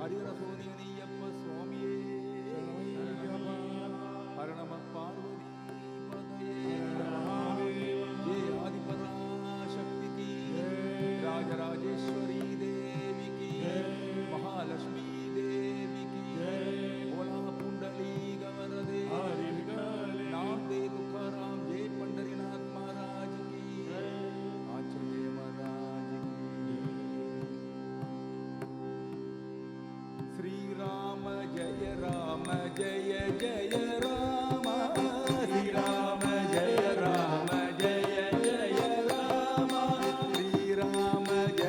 ஹரிஹர சோதியனையப்ப சுவாமியே ஹர நம பார்வதி ஜெய ஆதிபராசக்தி கி ராஜராஜேஸ்வரி தேவி கி महालक्ष्मी देवी की बोला पुंडली गवरदे नाम दे तुकाराम जय पंढरीनाथ महाराज की आचार्य महाराज की श्री राम जय जय जय राम श्री राम जय जय जय राम श्री राम जय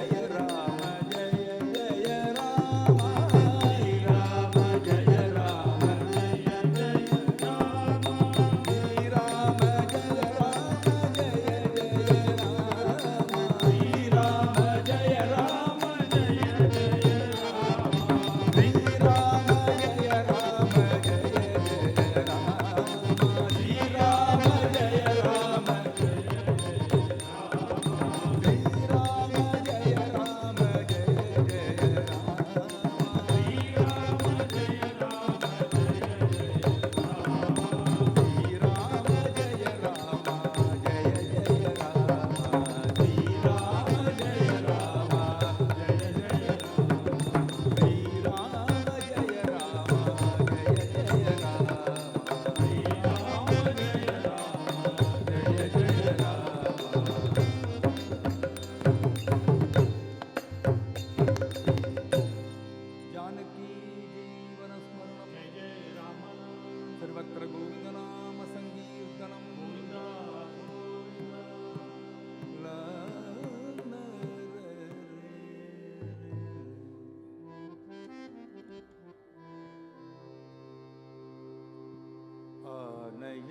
सर्वत्र गोविंद नाम संकीर्तनम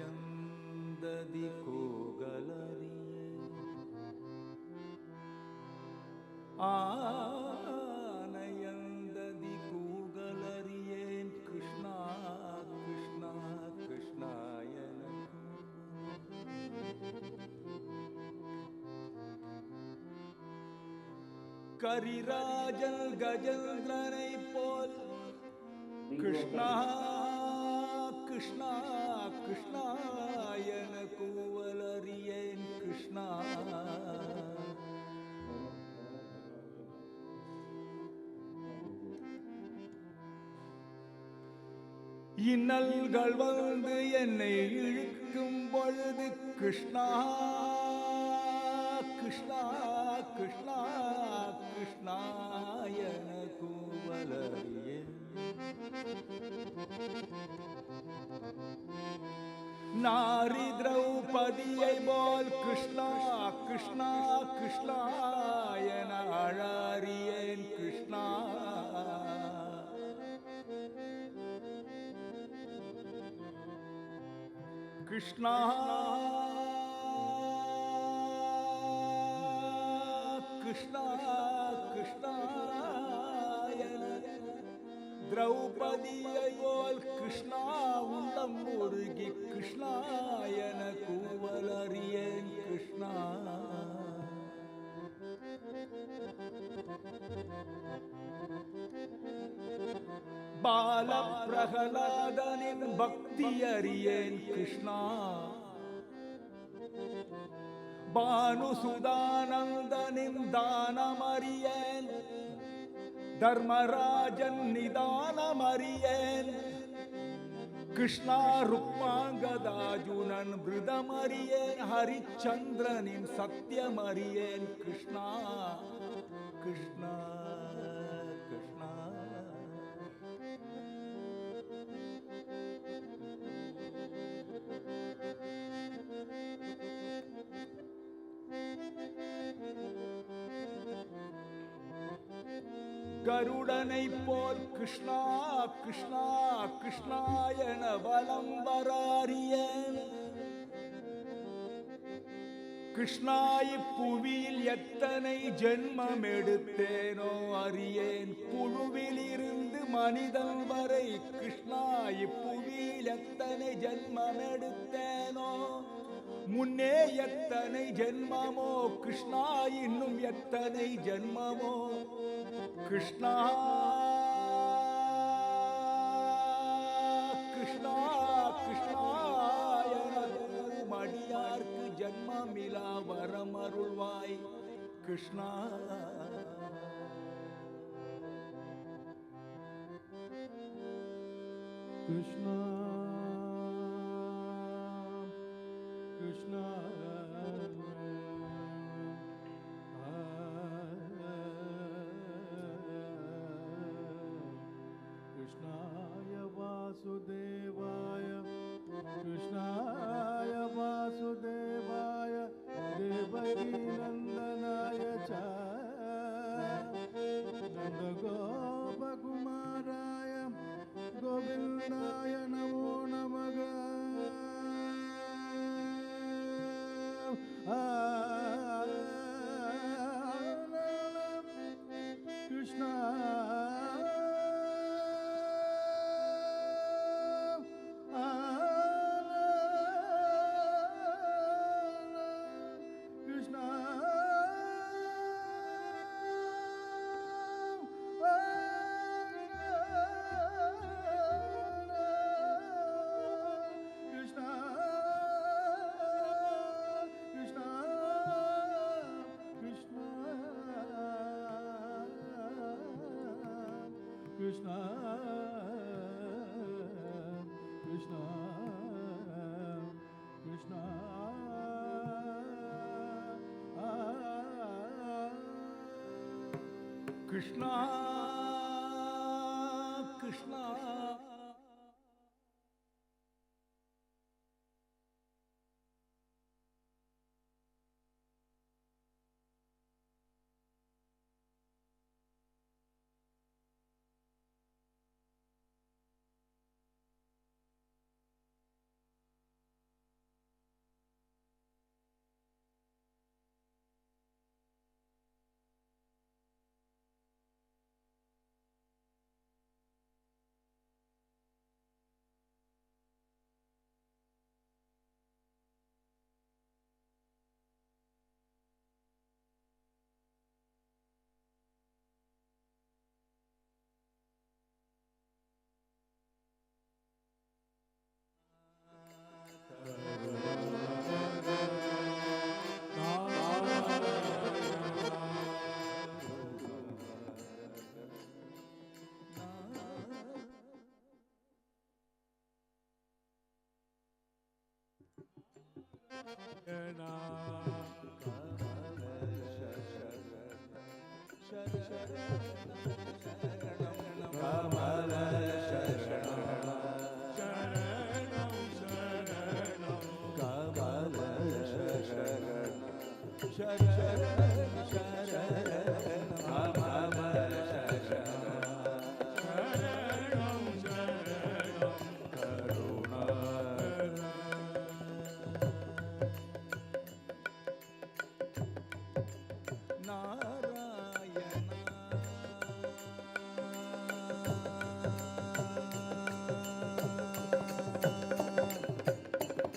आनयंददि कोगलरिये आनयंददि कोगलरिये कृष्णा कृष्णा कृष्णाय करिराजल गजेंद्रனை போல் कृष्णा कृष्णा कृष्णायन கூவலறியேன் कृष्णा இன்னல்கள் வந்து என்னை இழுக்கும் பொழுது कृष्णा कृष्णा कृष्णा कृष्णायन கூவலறியேன் नारी द्रौपदिயை போல் कृष्णा कृष्णा कृष्णायन அழறியேன் कृष्णा कृष्णा कृष्णा कृष्णायन द्रौपदिயை போல் कृष्णा உள்ளம் உருகி कृष्णायன கூவலறியேன் कृष्णा बाल प्रहलादनिன் பக்தி அறியேன் कृष्णा பானுசுதானந்தனின் தானம் அறியேன் தர்மராஜன் நிதானம் அறியேன் कृष्णा रुक्मांगदाजुनन மிருதம் அறியேன் ஹரிச்சந்திரனின் சத்தியம் அறியேன் कृष्णा कृष्णा कृष्णा கருடனை போல் कृष्णा कृष्णा कृष्णायन வலம் வராரியேன் कृष्णा இப்புவியில் எத்தனை ஜென்மம் எடுத்தேனோ அறியேன் புழுவில் இருந்து மனிதன் வரை कृष्णा இப்புவியில் எத்தனை ஜென்மம் எடுத்தேனோ முன்னே எத்தனை ஜென்மமோ कृष्णा இன்னும் எத்தனை ஜென்மமோ कृष्णा கிருஷ்ணா கிருஷ்ணா எனதும் அடியார்க்கு ஜன்மமிலா வரமருள்வாய் கிருஷ்ணா. கிருஷ்ணா கிருஷ்ணா கிருஷ்ணாய வாசுதேவாய கிருஷ்ணாய வாசுதேவாய தேவகி நந்தனாய ச நந்தகோபகுமாராய கோவிந்தாய நமோ நமக. Krishna Krishna Krishna, Krishna, Krishna, Krishna Krishna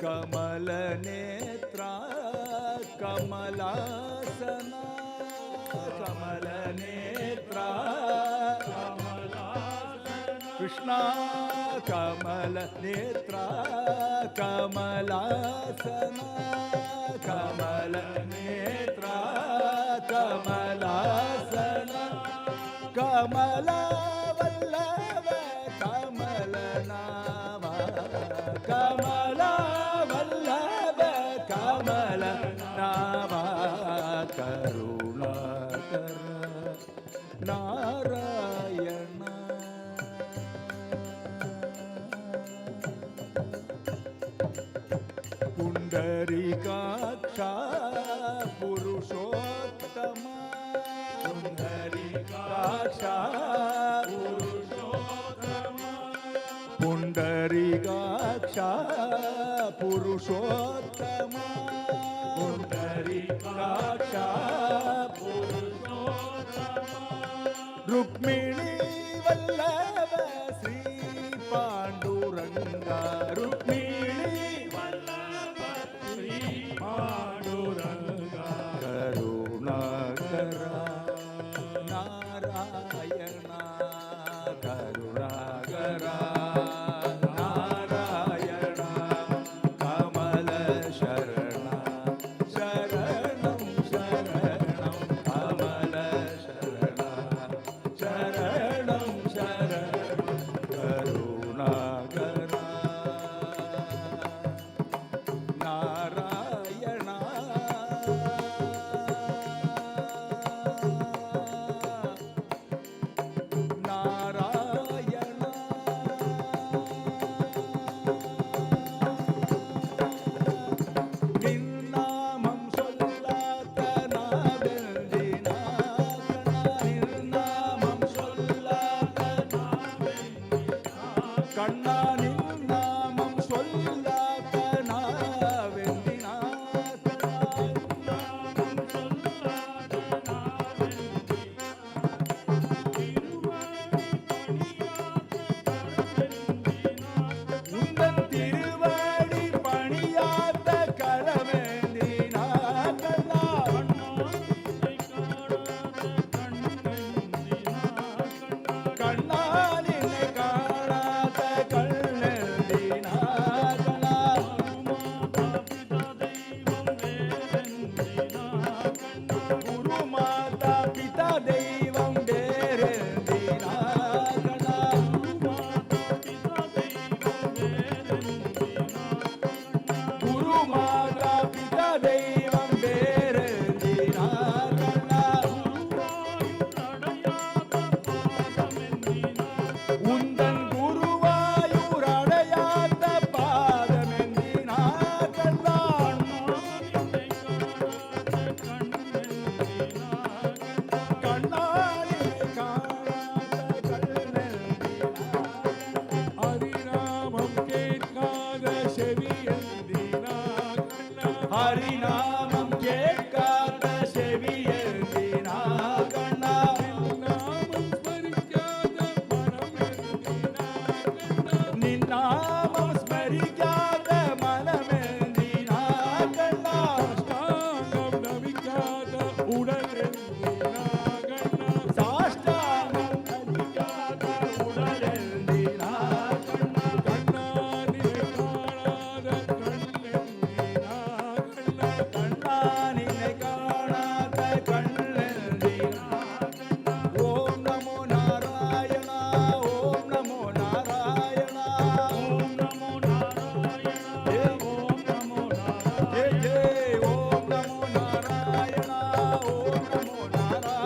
कमल नेत्रा कमलासना कमल नेत्रा कृष्णा कमल नेत्रा कमलासना कमल नेत्रा कमलासना कमला वल्लभ कमल नावा कमला वल्लभ कमल नावा करुणाकर नारायण पुंडरीकाक्षा पुरुषोत्तम पुंडरीकाक्षा पुंडरीकाक्षा पुरुषोत्तम पुंडरीकाक्षा रुक्मिणी वल्लभ श्री पांडुरंगा रुक्मिणी वल्लभ श्री पांडुरंगा करुणाकरा नारायण करुणाकरा नारायण நாமம் கேட்காத செவியேந்தினா கண்ணா நாமம் ஸ்மரிக்காத மனம் ஏந்தினா கண்ணா நின் நாமம் ஸ்மரிக்காத மனமேந்தினா கண்ணா சாஷ்டாங்கம் நமிக்காத உடல் ஏந்தினா கண்ணா சாஷ்டாங்கம் நமிக்காத உடலேந்தினா கண்ணா கண்ணா நினை காணாத கண் ஏந்தினா கண்ணா கண்ணா நின்னை காணாத கண்ணேந்தினா ஓம் நமோ நாராயணா ஓம் நமோ நாராயணா ஓம் நமோ நாராயணா ஓம் நமோ நாராயணா ஓம் நமோ நாராயணா ஓம் நமோ நாராயணா ஓம் நமோ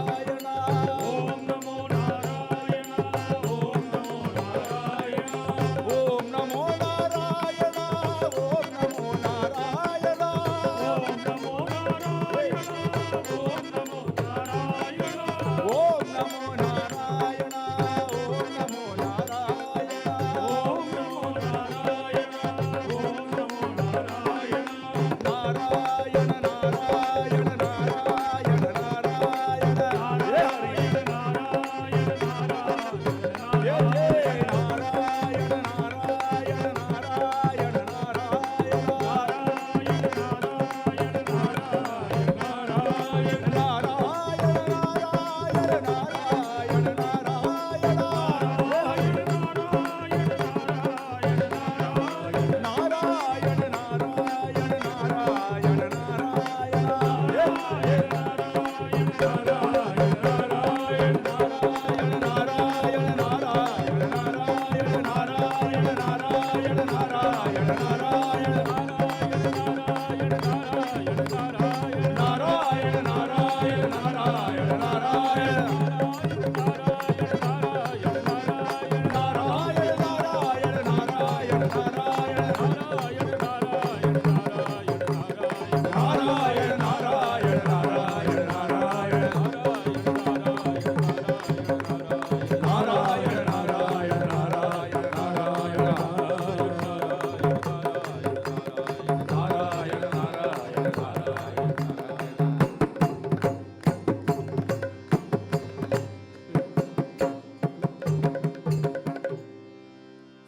நாராயணா ஓம் நமோ நாராயணா ஓம் நமோ நாராயணா ஓம் நமோ நாராயணா ஓம் நமோ நாராயணா ஓம் நமோ நாராயணா ஓம் நமோ நாராயணா ஓம் நமோ நாராயணா ஓம் நமோ நாராயணா ஓம் நமோ நாராயணா நாராயண நாராயண நாராயண நாராயண ஹரே நாராயண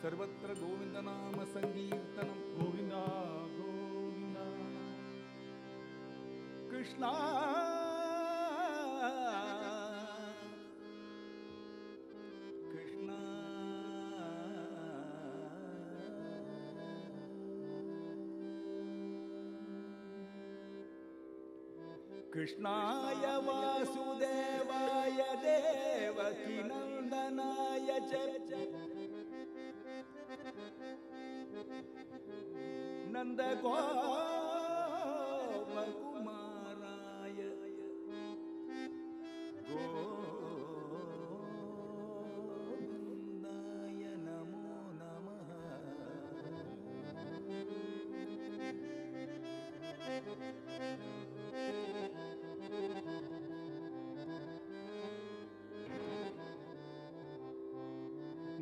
सर्वत्र गोविंद नाम संकीर्तनम गोविंदा गोविंदा कृष्णा कृष्णा कृष्णाय वासुदेवाय देवकी नंदनाय च नंद गोपकुमाराय गोविंदाय नमो नमः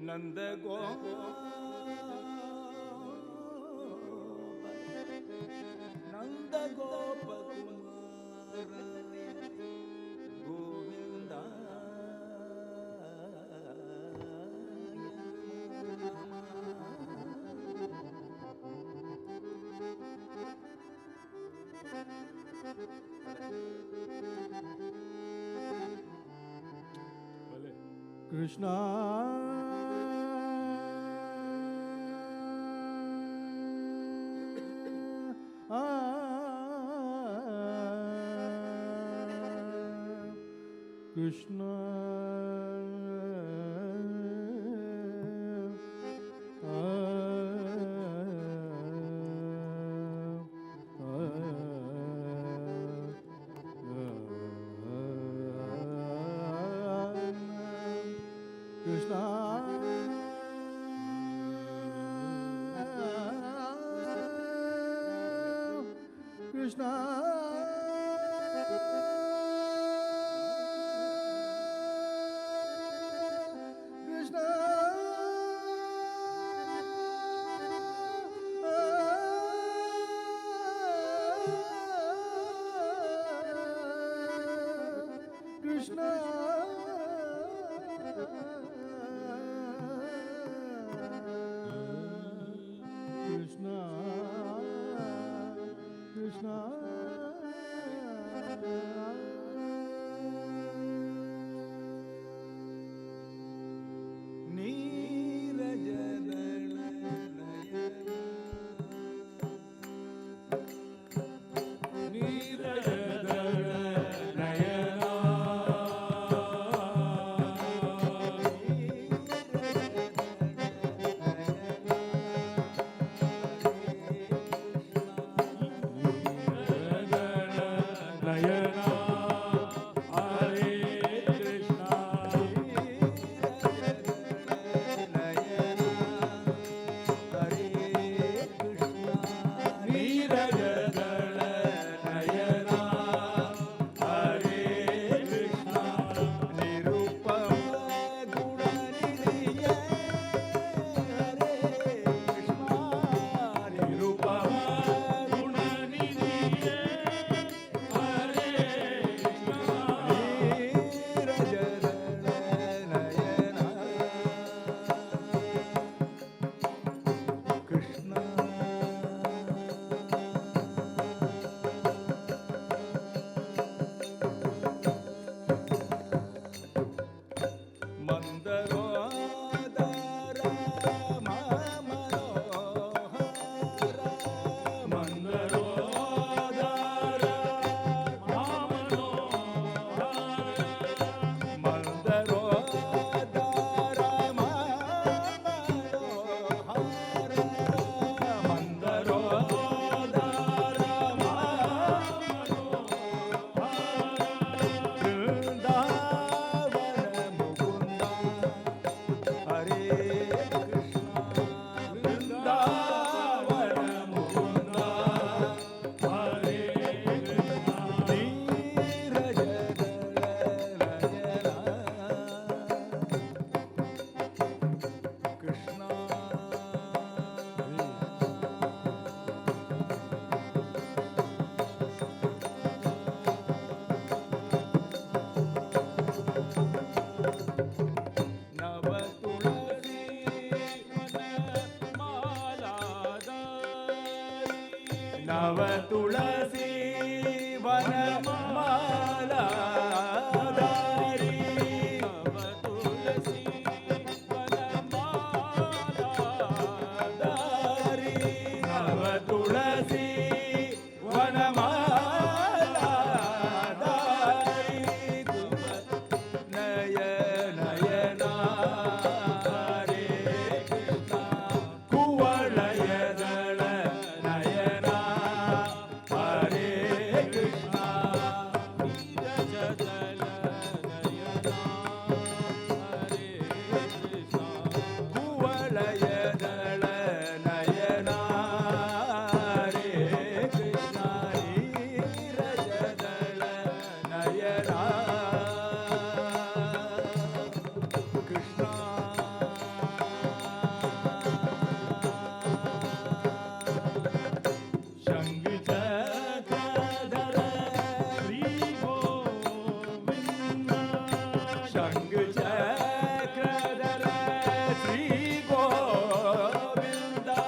नंद नंद गोपकुमाराय गोविंदाय कृष्णा कृष्णा कृष्णा कृष्णा कृष्णा மந்தரோதர மாமனோஹர மந்தரோதர மந்தரோதர மாமனோஹர மந்தரோதர பிருந்தாவன முகுந்தா ஹரே கிருஷ்ணா பிருந்தாவன முகுந்தா ஹரே கிருஷ்ணா கிருஷ்ணா நவ துளசி நவ துளசி வனமாலாதாரி நவ துளசி வனமாலாதாரி நவ துளசி வனமாலாதாரி நய நயனா ஹரே கிருஷ்ணா குவளயதள நயனா ஹரே கிருஷ்ணா நீரஜதள நயனா ஹரே கிருஷ்ணா குவளயதள நயனா ஹரே கிருஷ்ணா நீரஜதள நயனா கிருஷ்ணா சங்கு சக்கரதர ஸ்ரீ கோவிந்தா சங்கு சக்கரதர ஸ்ரீ கோவிந்தா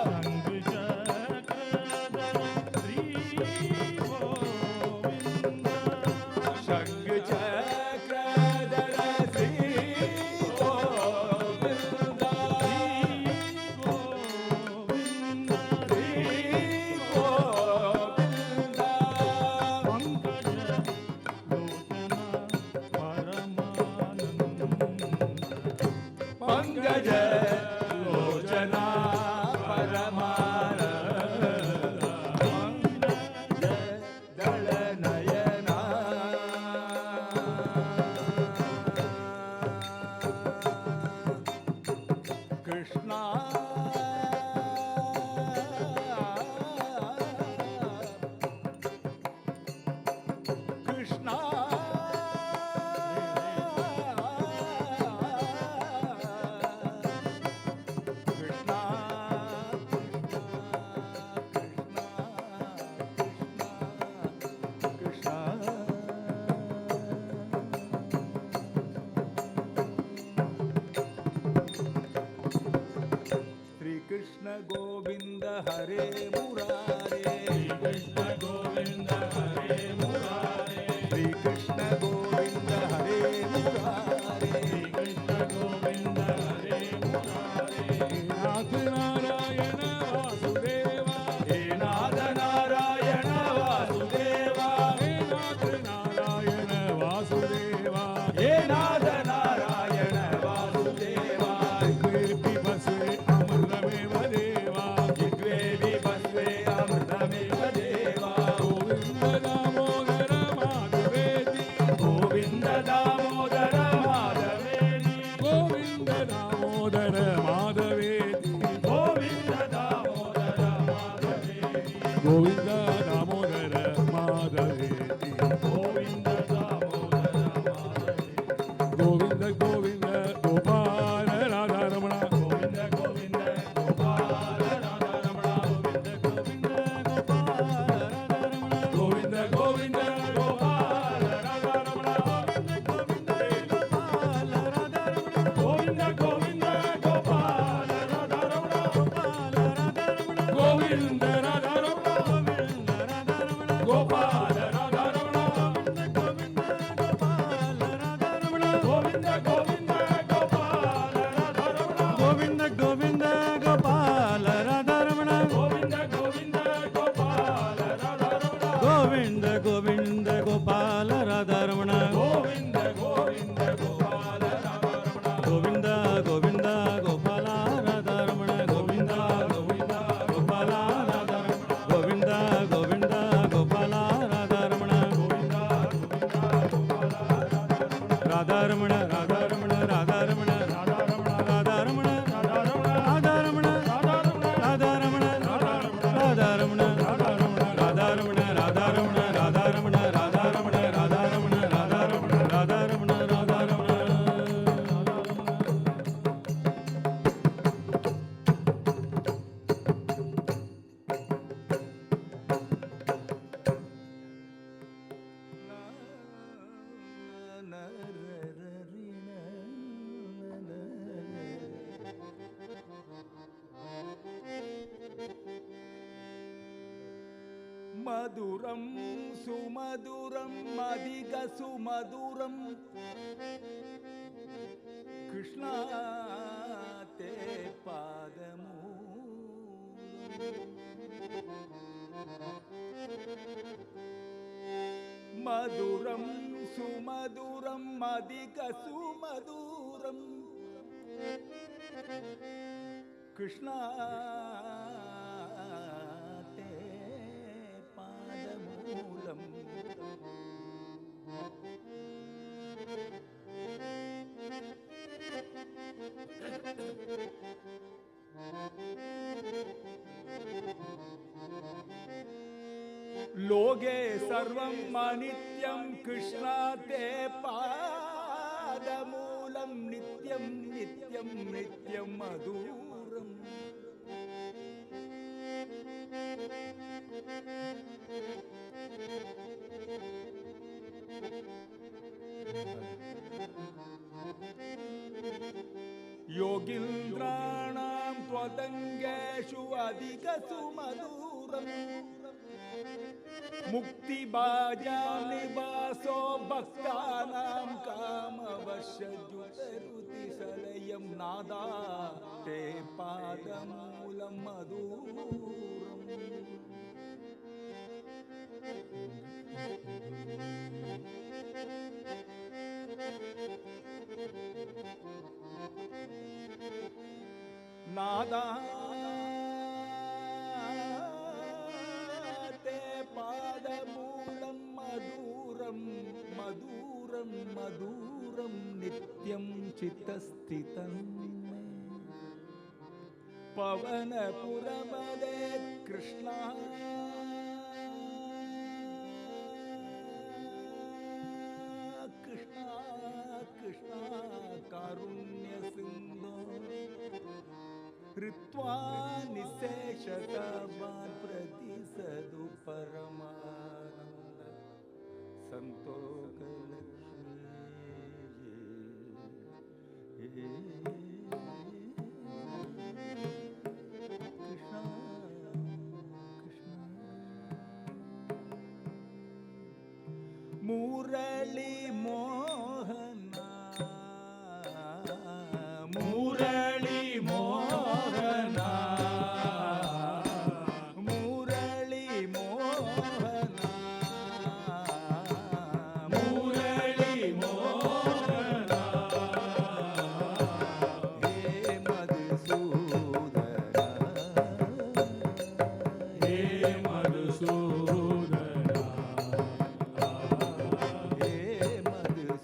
சங்கு சக்கரதர ஸ்ரீ கோவிந்தா சங்கு சக்கரதர ஸ்ரீ கோவிந்தா பங்கஜ லோச்சனா பரமானந்த பங்கஜ தள நயனா கிருஷ்ணா கிருஷ்ணா கிருஷ்ணா கிருஷ்ணா ஸ்ரீ கிருஷ்ண கோவிந்த ஹரே முராரே கிருஷ்ண கோவிந்த ஹரே முராரே ஸ்ரீ கிருஷ்ண கோவிந்த ஹரே முராரே கிருஷ்ண கோவிந்த ஹரே முராரே நாத நாராயண வாசுதேவா ஹே நாத நாராயண வாசுதேவா ஹே நாத நாராயண வாசுதேவா ஹே நாத நாராயண வாசுதேவா கிருபி பஸ்வே அமிர்தமேவ தேவா கிருபி பஸ்வே அமிர்தமேவ தேவா கோவிந்த தாமோதர மாதவேதி கோவிந்த தாமோதர மாதவேதி கோவிந்த தாமோதர மாதவேதி கோவிந்த தாமோதர மாதவேதி கோவிந்த தாமோதர மாதவேதி கோவிந்த தாமோதர மாதவேதி கோவிந்த கோவிந்த கோபால ராதாரமண கோவிந்த கோவிந்த கோபால ராதாரமண கோவிந்த கோவிந்த கோபால ராதாரமண கோவிந்த கோவிந்த கோபால ராதாரமண கோவிந்த கோவிந்த கோபால ராதாரமண கோவிந்த ராதாரமண கோபால ராதாரமண கோவிந்த கோவிந்த கோபால ராதாரமண கோவிந்த கோவிந்த ಗೋವಿಂದ ಗೋವಿಂದ ಗೋಪಾಲ ರಾಧಾರಮಣ ಗೋವಿಂದ ಗೋವಿಂದ ಗೋಪಾಲ ರಾಧಾರಮಣ ಗೋವಿಂದ ಗೋವಿಂದ ಗೋಪಾಲ ರಾಧಾರಮಣ ಗೋವಿಂದ ರಾಧಾರಮಣ ರಾಧಾರಮಣ ರಾಧಾರಮಣ ರಾಧಾರಮಣ ರಾಧಾರಮಣ ರಾಧಾರಮಣ ರಾಧಾರಮಣ ರಾಧಾರಮಣ ರಾಧಾರಮಣ ರಾಧಾರಮಣ ರಾಧಾರಮಣ ರಾಧಾರಮಣ ರಾಧಾರಮಣ ರಾಧಾರಮಣ ರಾಧಾರಮಣ ರಾಧಾರಮಣ ರಾಧಾರಮಣ మధురం సుమధురం అధిక సుమధురం కృష్ణ తే పాదము మధురం సుమధురం అధిక సుమధురం కృష్ణ மூலம் லோகே சர்வம் அநித்யம் கிருஷ்ணா தே பாதமூலம் நித்யம் நித்யம் நித்யம் மதுரம் योगीन्द्राणां त्वदङ्गेषु अधिकसुमधुरम् मुक्तिभाजानिवासो भक्तानां कामवशजुतरुतिसलयं नादा ते पादमूलं मधुरम् नादा ते पादमूलं मधुरं मधुरं मधुरं नित्यं चित्तस्थितं पवनपुरमदे कृष्णा कृष्णा कृष्णा कारुण्यसिन्धो ऋत्वा निशेषतावान् प्रतिसदु परमानन्द संतोषलक्ष्मी कृष्ण कृष्ण मुरली मोहना मुरली मोहना मुरली मोहना मुरली मोहना हे मधुसूदना हे मधुसूदना हे मधुसूदना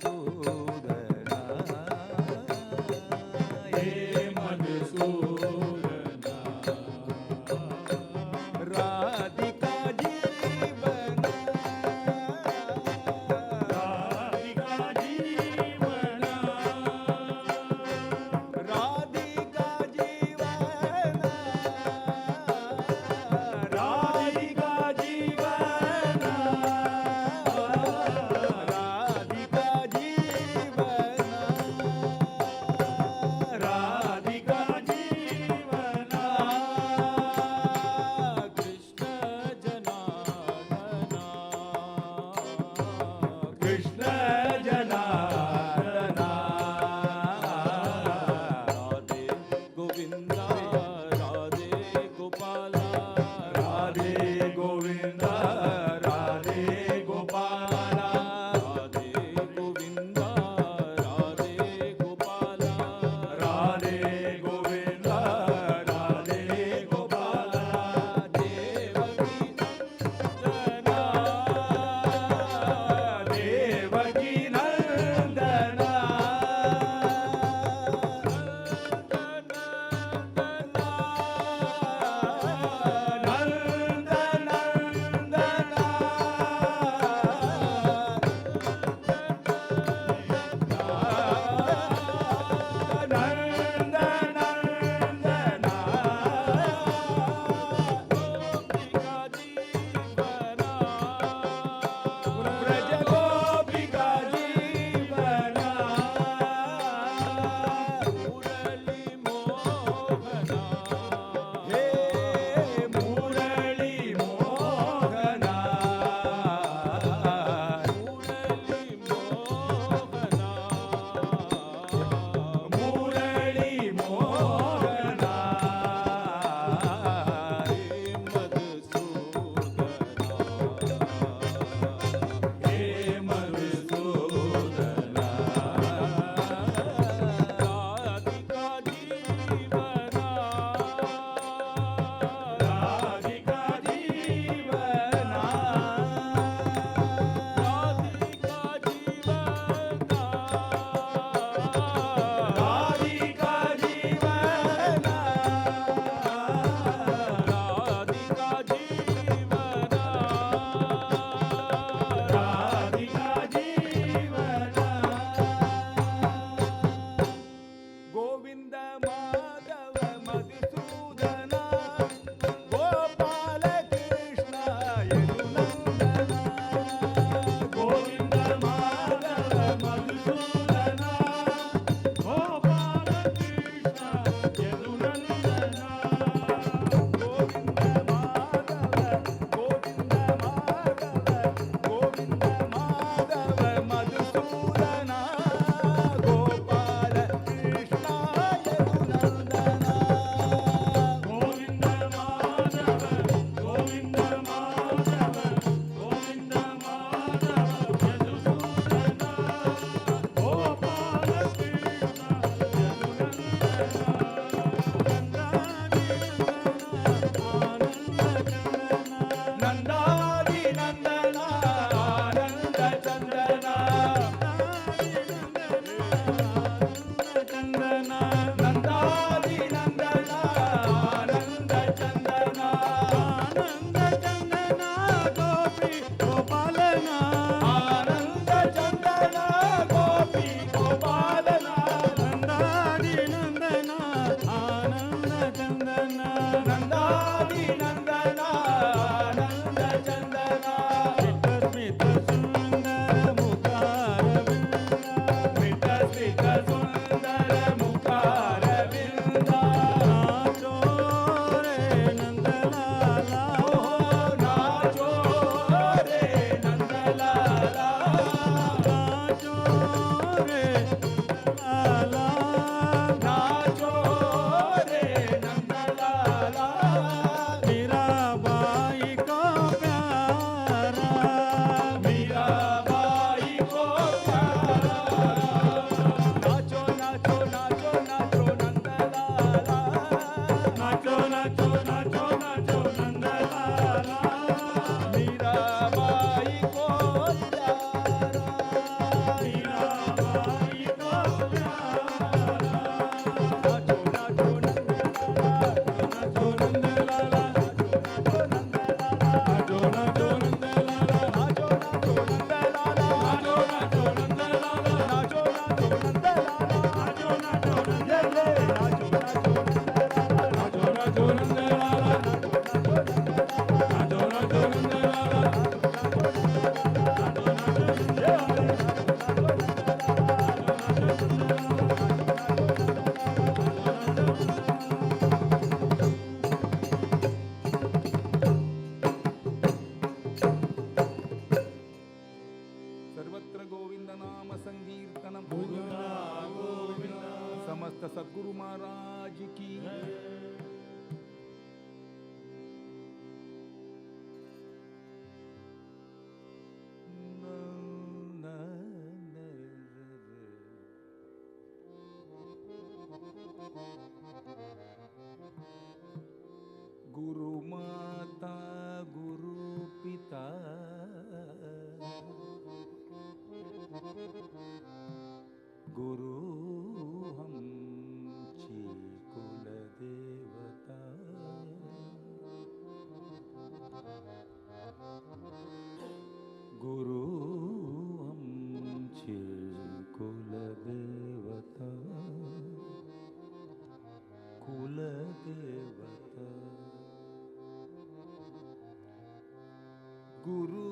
समस्त सद्गुरु महाराज की गुरु माता गुरु पिता गुरु हमची कुल देवता गुरु हमची कुल देवता कुल देवता गुरु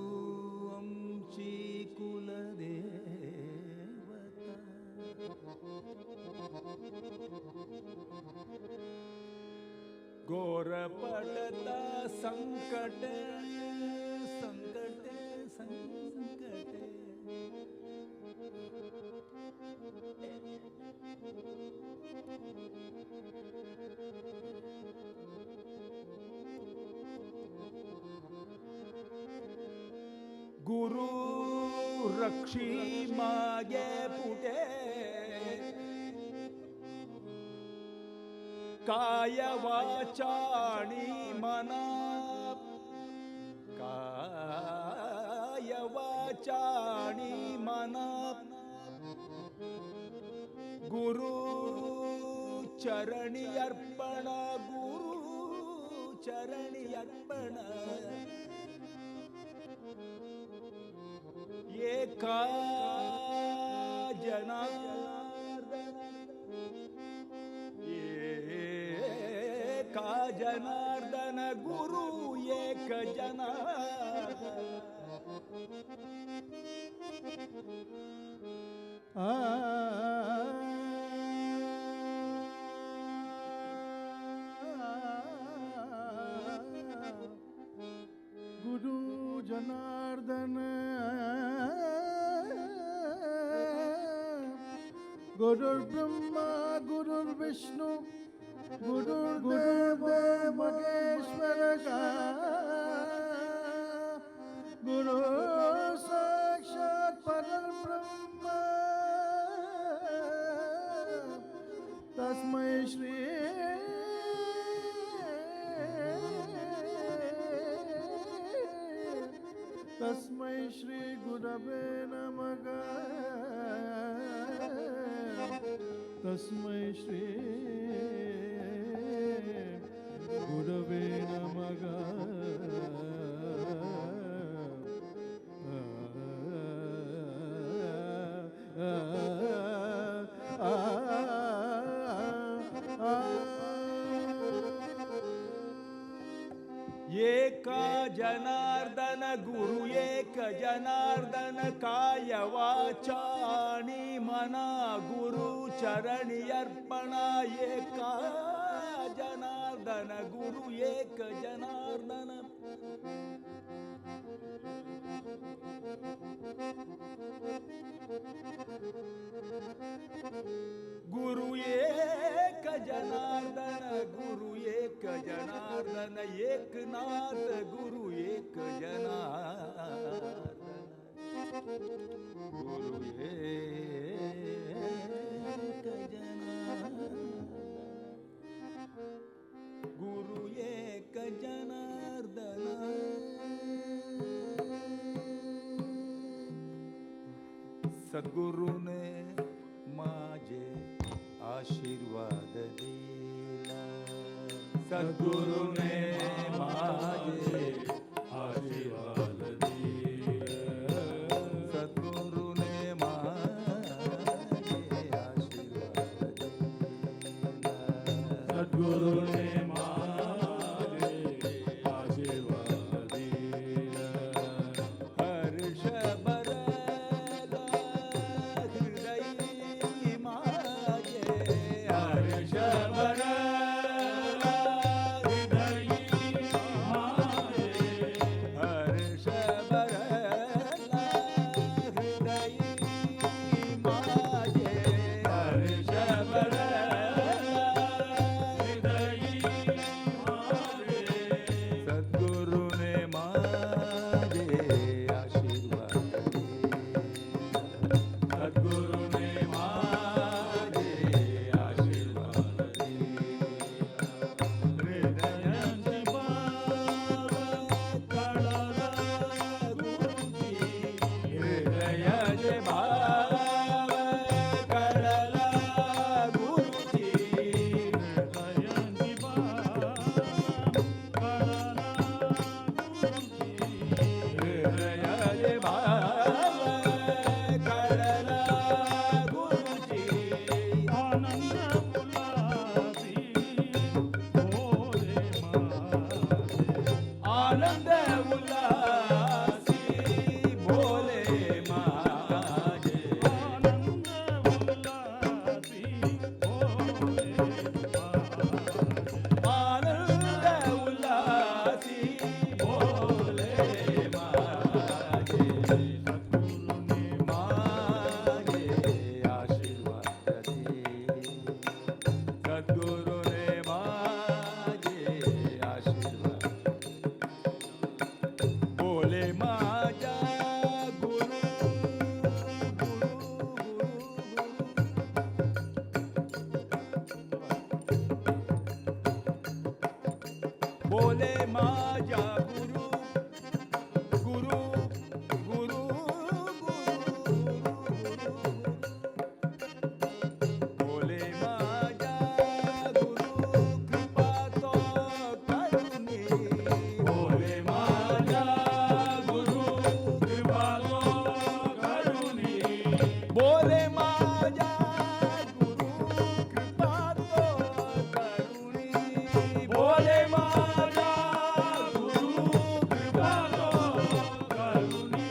आमची कुलदेवता घोर पडता संकट संकट संकट गुरु रक्षी मागे पुढे काय वाचा आणि मना काय वाचा आणि मना गुरु चरणी अर्पण गुरु चरणी अर्पण एका जनार्दन एका जनार्दन गुरु एक गुरु जनार्दन गुरुर्ब्रह्मा गुरुर्विष्णु गुरुर्देव महेश्वर गुरु साक्षात् परब्रह्म तस्मै श्री तस्मै श्री गुरवे नमः तस्मै श्री गुरवे नमः एका जनार्दन गुरु एक जनार्दन काय वाचा आणि मना गुरु चरणी अर्पणा एका जनार्दन गुरु एक जनार्दन गुरु एक जनार्दन गुरु एक जनार्दन एकनाथ गुरु एक जनार्दन गुरु एक जनार्दन गुरु एक जनार्दन सद्गुरुने माझे आशीर्वाद दिला सद्गुरुने माझे आशीर्वाद दिला सद्गुरुने माझे आशीर्वाद दिला सद्गुरुने माझे आशीर्वाद दिला हर्ष भरला हृदयी माझे हर्ष भरला हर्ष भरला हृदयी माझे हर्ष भरला बोले माझ्या गुरु गुरु गुरु बोले माझ्या गुरु कृपा तो करुणी बोले माझ्या गुरु कृपा तो करुणी बोले माझ्या गुरु कृपा तो करुणी बोले माझ्या गुरु कृपा तो करुणी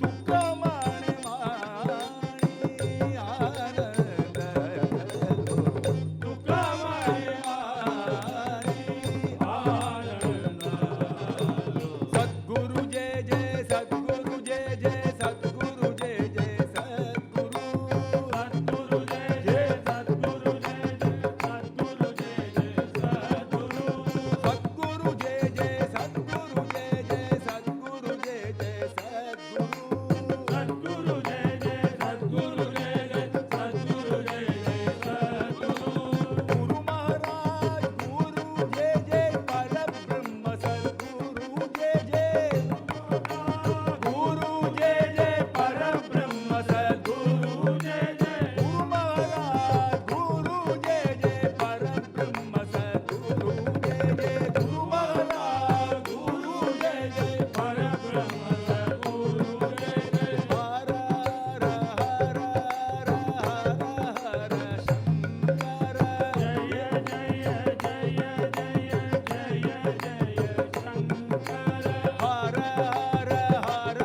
तुक माने माणी आनंद तुका माये आनी आनंद सद्गुरु जय जय सद्गुरु जय जय सद्गुरु जय जय सद्गुरु सद्गुरु जय जय सद्गुरु जय जय सद्गुरु जय जय सद्गुरु सद्गुरु जय जय सद्गुरु जय जय सद्गुरु जय जय सद्गुरु सद्गुरु जय जय सद्गुरु जय जय सद्गुरु जय जय सद्गुरु गुरु महाराज गुरु जय जय परब्रह्म सद्गुरु जय जय गुरु जय जय परब्रह्म सद्गुरु जय जय गुरु महाराज गुरु जय जय परब्रह्म सद्गुरु जय जय गुरु महाराज गुरु जय जय परब्रह्म सद्गुरु जय जय हर हर हर हर शंकर जय जय जय जय जय जय जय शंकर हर हर हर हर हर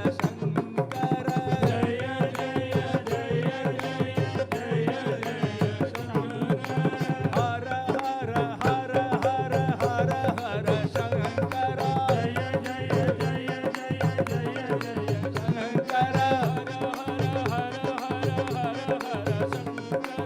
हर शंकर जय जय जय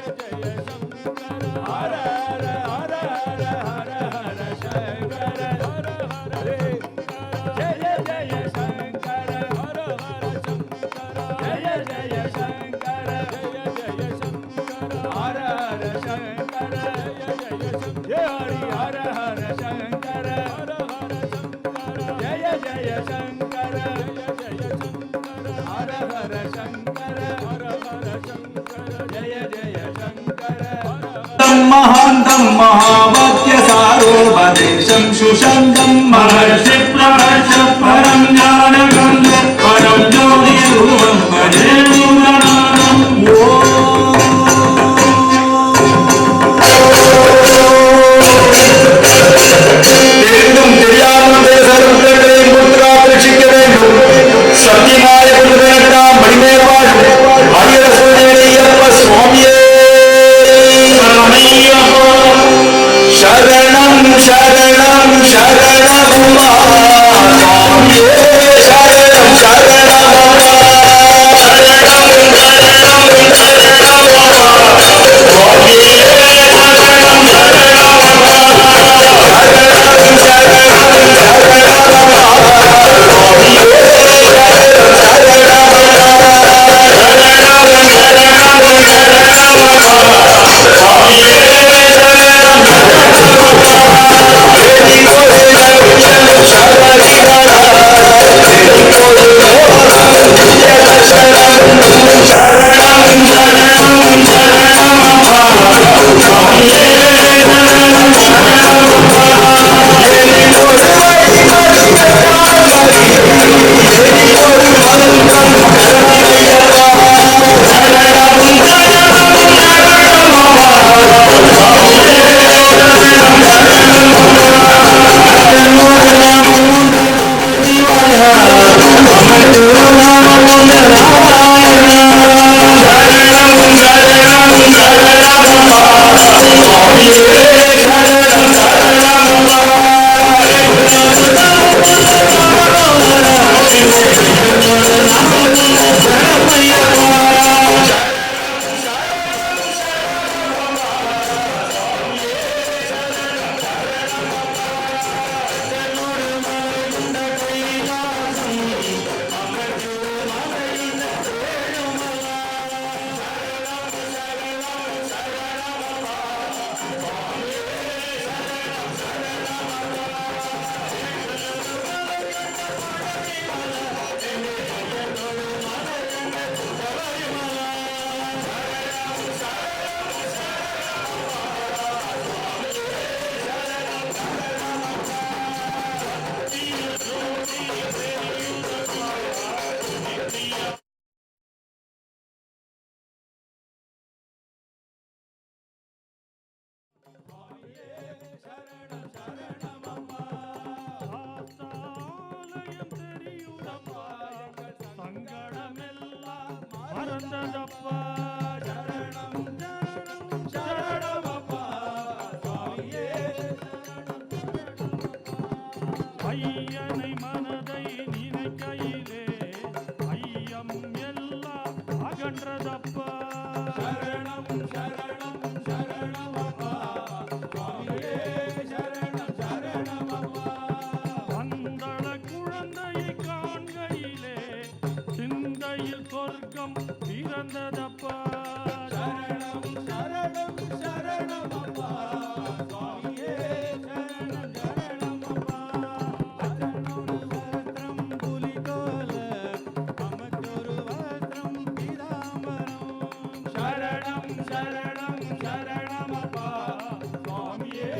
जय जय शंकर हर हर हर हर हर हर शंकर जय जय जय जय जय शंकर जय जय जय जय जय जय शंकर हर हर हर हर हर हर शंकर जय जय शंकर जय जय शंकर हर हर शंकर जय हरि हर हर शंकर जय जय शंकर हर हर शंकर जय जय शंकर महान्तं महावाक्यसारोपदेशं सुशान्तं महर्षि प्रहर्ष परं ज्ञानगन्धं परं ज्योतिरूपं भजे मूलनादम् தெரிந்தும் தெரியாமல் சர்வங்களை முத்ராவில் சிக்க வேண்டும் சத்தியமாய குருவினட்டாம் மணிமேவாள் அரியர சூழ்நிலையப்ப சுவாமியே சரணம் சரணம் சரணம் சரணம் விஷயம் தெரியுதப்பா சங்கடமெல்லாம் மறந்ததப்பா சரணம் சரணம் சரணமப்பா சுவாமியே ஐயனை மனதை நினைக்கையிலே ஐயம் எல்லாம் அகன்றதப்பா சரணம் சரணம் சரணமப்பா சுவாமியே சரணம் சரணமப்பா வந்தள குழந்தையை காண்கையிலே சிந்தையில் சொர்க்கம் பிறந்ததப்பா சரணம் சரணம் சரணமப்பா சுவாமியே சரணம் சரணமப்பா அத்தனொரு வஸ்திரம் புலிதோல அமற்றொரு வஸ்திரம் பீதாம்பரம் சரணம் சரணம் சரணமப்பா சுவாமியே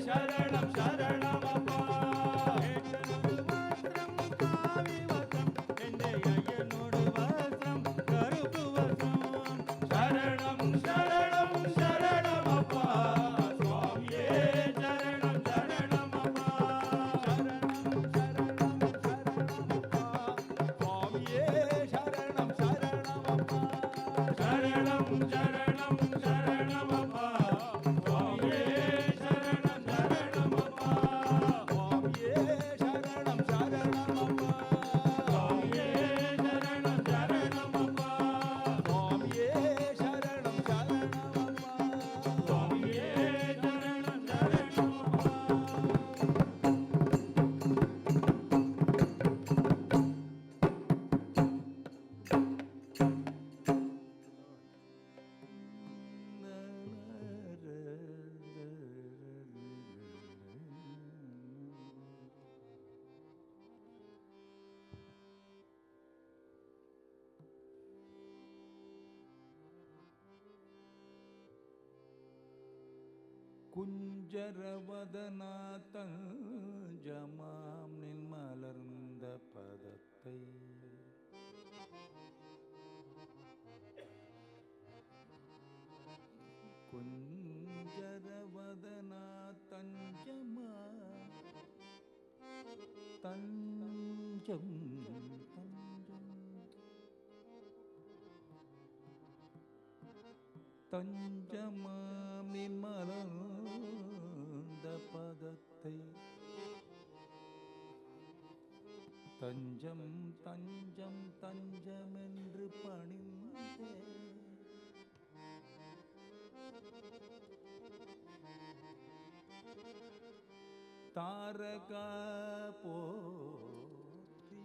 சரணம் சரணமப்பா வஸ்திரம் காவி வஸ்திரம் எന്റെ ஐயனோடு வஸ்திரம் கருப்பு வஸ்திரம் சரணம் சரணம் சரணமப்பா சுவாமியே சரணம் சரணமப்பா சரணம் சரணம் சரணமப்பா சுவாமியே சரணம் சரணமப்பா சரணம் சரணம் சரணமப்பா சுவாமியே சரணம் சரணமப்பா சுவாமியே சரணம் சரணமப்பா சுவாமியே சரணம் சரணமப்பா சுவாமியே சரணம் சரணமப்பா சுவாமியே சரணம் குஞ்சரவதனாத்தஞ்சமாம் நின் மலர்ந்த பதத்தை குஞ்சரவதனாத்தஞ்சமா தஞ்சம் தஞ்சமாம் நின் மலர்ந்த பதத்தை தஞ்சம் தஞ்சம் தஞ்சமென்று பணிந்தே தாரகா போற்றி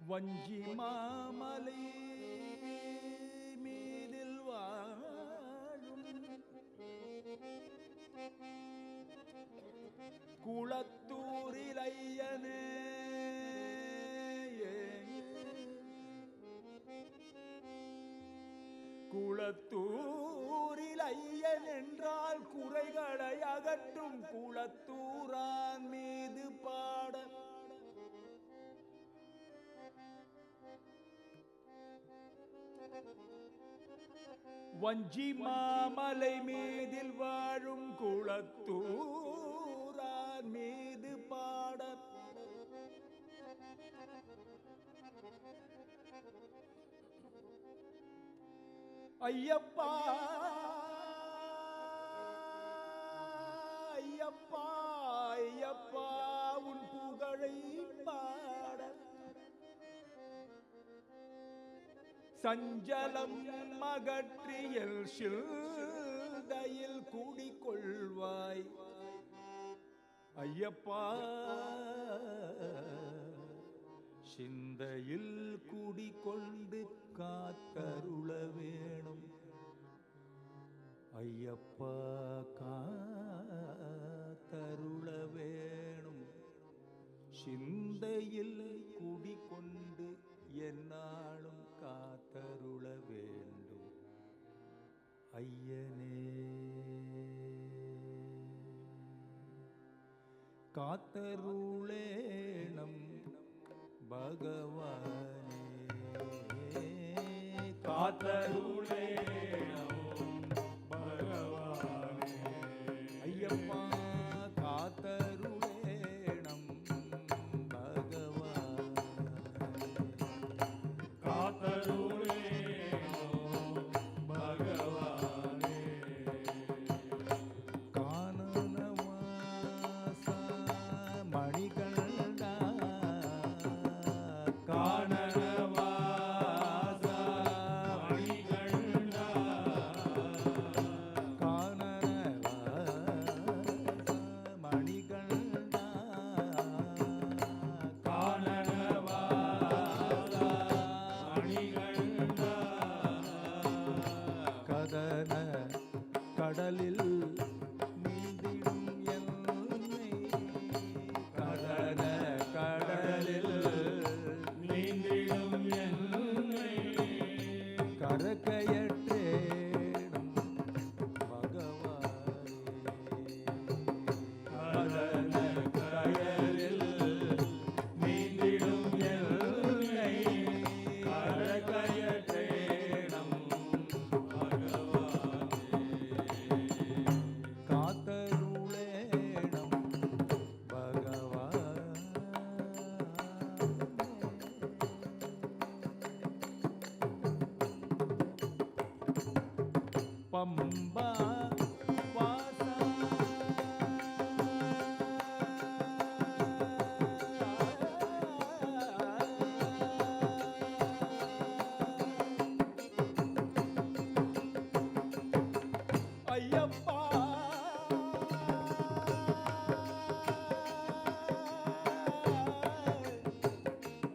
வஞ்சி மாமலை மீதில் வாழும் குளத்தூரில் ஐயனே குளத்தூரில் ஐயன் என்றால் குறைகளை அகற்றும் குளத்தூரான் மீது பாட வஞ்சி மாமலை மீதில் வாழும் குளத்தூரான் மீது பாட ஐயப்பா ஐயப்பா ஐயப்பா உன் புகழை பாட சஞ்சலம் மகற்றியல் சில்தையில் கூடிக்கொள்வாய் ஐயப்பா சிந்தையில் கூடிக்கொண்டு காத்தருள வேணும் ஐயப்பா காத்தருள வேணும் சிந்தையில் கூடிக்கொண்டு என்னாலும் காத்தருள வேண்டும் ஐயனே காத்தருளேனம் பகவானே காத்தருளே கதன கடலில் நீந்திடும் என்னை கதன கடலில் நீந்திடும் என்னை கரக்கையற்றேனும் பகவானே கதன கயலில் நீந்திடும் என்னை கரகயற்றேனம் பகவானே காத்தருளேனம் பகவானே பம்பா வாசா ஐயப்பா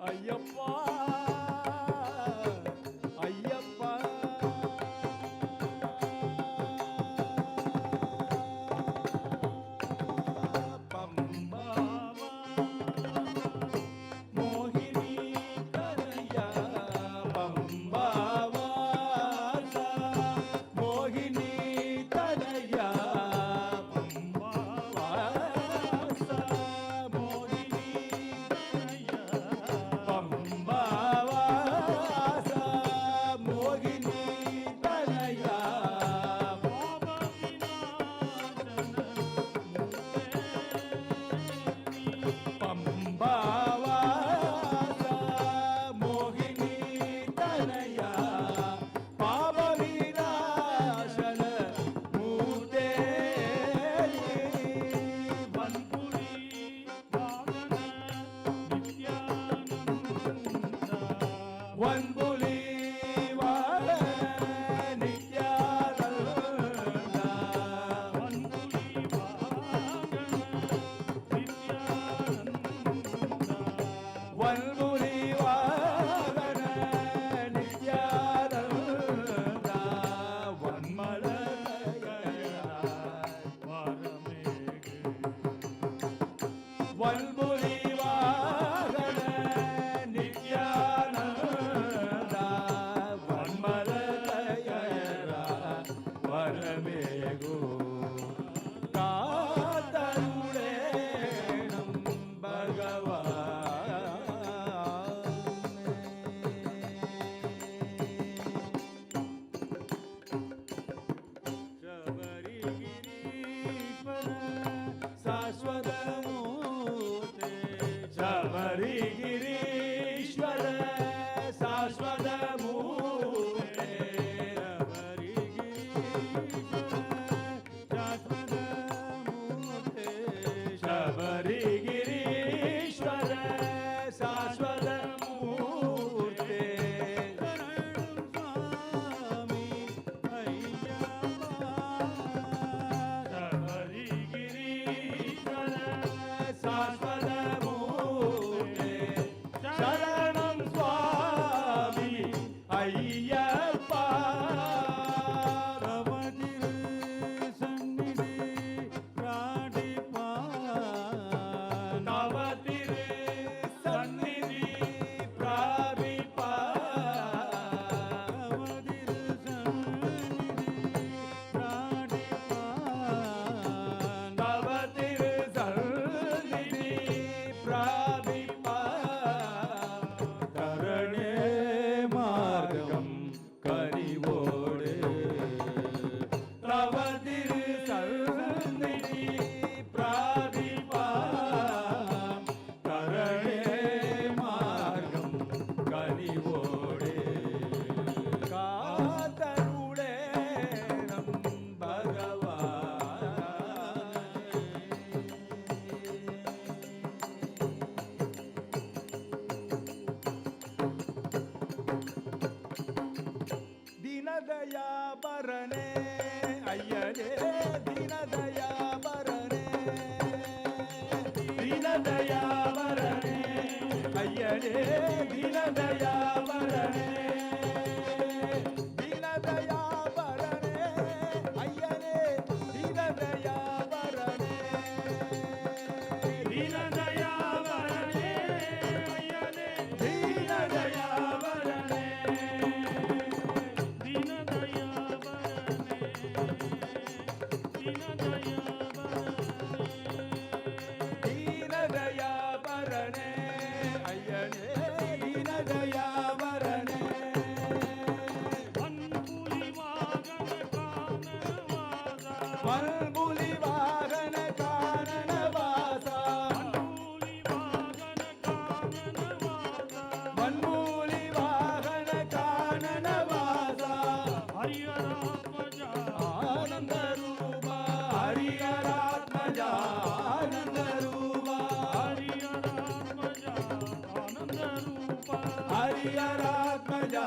ஐயப்பா ஐயப்பா பம்பாவா மோகினி கரையா பம்பாவா மோகினி தரையா பம்பாவா மோகினி தரையா பம்பாவா மோகினி தரையா பம்பாவா மோகினி தனயா பாப விநாசன மூர்த்தே வன்புரி வாகன நித்யானந்த வன்புலி வாழ நித்யானந்த வன்புரி வாகன நித்யானந்த வன்புலி வாகன நித்யானந்த வன்மலயராய் வரமேகு வல்புரி வாகன நித்யானந்த வன்மலயரா வரமேகு காத்தருளேனம் शबरिगिरीश्वर शाश्वत मूर्ते शबरिगिरीश्वर शाश्वत मूर्ते स्वामी शबरिगिरीश्वर शाश्वत मूर्ते शरणं स्वामी अय्यप्पा रवदिर सन्निधि प्राणिपा नवतिर सन्निधि प्राविपा रवदिर सन्निधि प्राणिपा नवतिर सन्निधि प्राविपा करणे मार्गं करिवोडे नवतिर सन्निधि प्राविपा करणे मार्गं करिवोडे कातरुळेनं भगवान् दीनदया भरणे अय्यने दीनदया भरणे दीनदया भरणे अय्यने दीनदया भरणे दीनदया भरणे பல்புலி வாகன கானன வாசா வன்மூலி வாகன கானன வாசா வன்மூலி வாகன கானன வாசா ஹரியராத்மஜா ஆனந்த ரூபா ஹரிஹராத்மஜா ஆனந்த ரூபா ஹரியராத்மஜா ஆனந்த ரூபா ஹரிஹராத்மஜா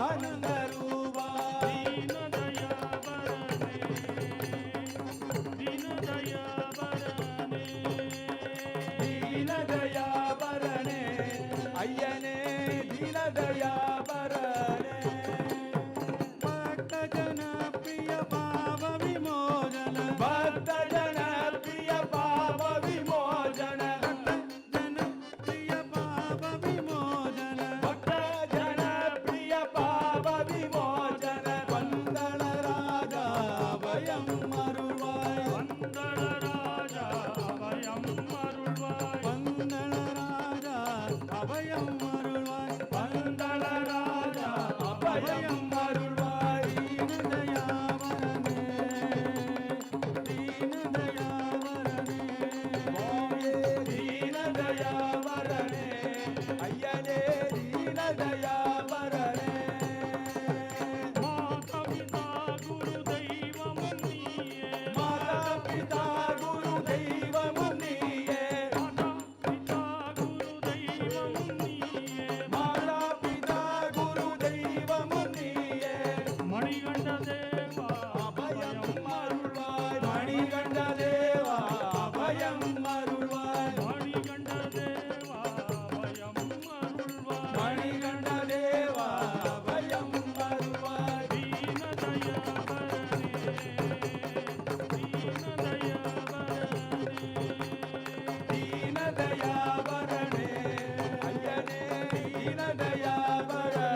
ஆனந்த ரூபா தீனதயாபரணே தீனதயாபரணே ஐயனே தீனதயாபரணே பக்த ஜனப்ரிய பாவ விமோசன பக்த ஜன பிரிய பாவ விமோசன ஜனப்ரிய பாவ விமோசன பக்த ஜன பிரிய பாவ விமோசன வந்தன ராஜா பயம் அருள்வாய் வந்தள ராஜா அபயம் அருள்வாய் வந்தன ராஜா அபயம் அருள்வாய் வந்தன ராஜா அபயம் அருள்வாய் ஓயே தீனதயாவரணே ஐயனே தீனதயாவரணே மாதா பிதா குரு தெய்வமும் நீயே மாதா பிதா குரு தெய்வமும் நீயே மாதா பிதா குரு தெய்வமும் நீயே மாதா பிதா குரு தெய்வமும் நீயே மணிகண்ட தேவா அபயம் அருள்வாய் மணிகண்ட தேவா அபயம் அருள்வாய் மணிகண்ட தேவா அபயம் அருள்வாய் மணிகண்ட தேவா அபயம் அருள்வாய் தீனதயாபரணே தீனதயாபரணே தீனதயாபரணே ஐயனே தீனதயாபரணே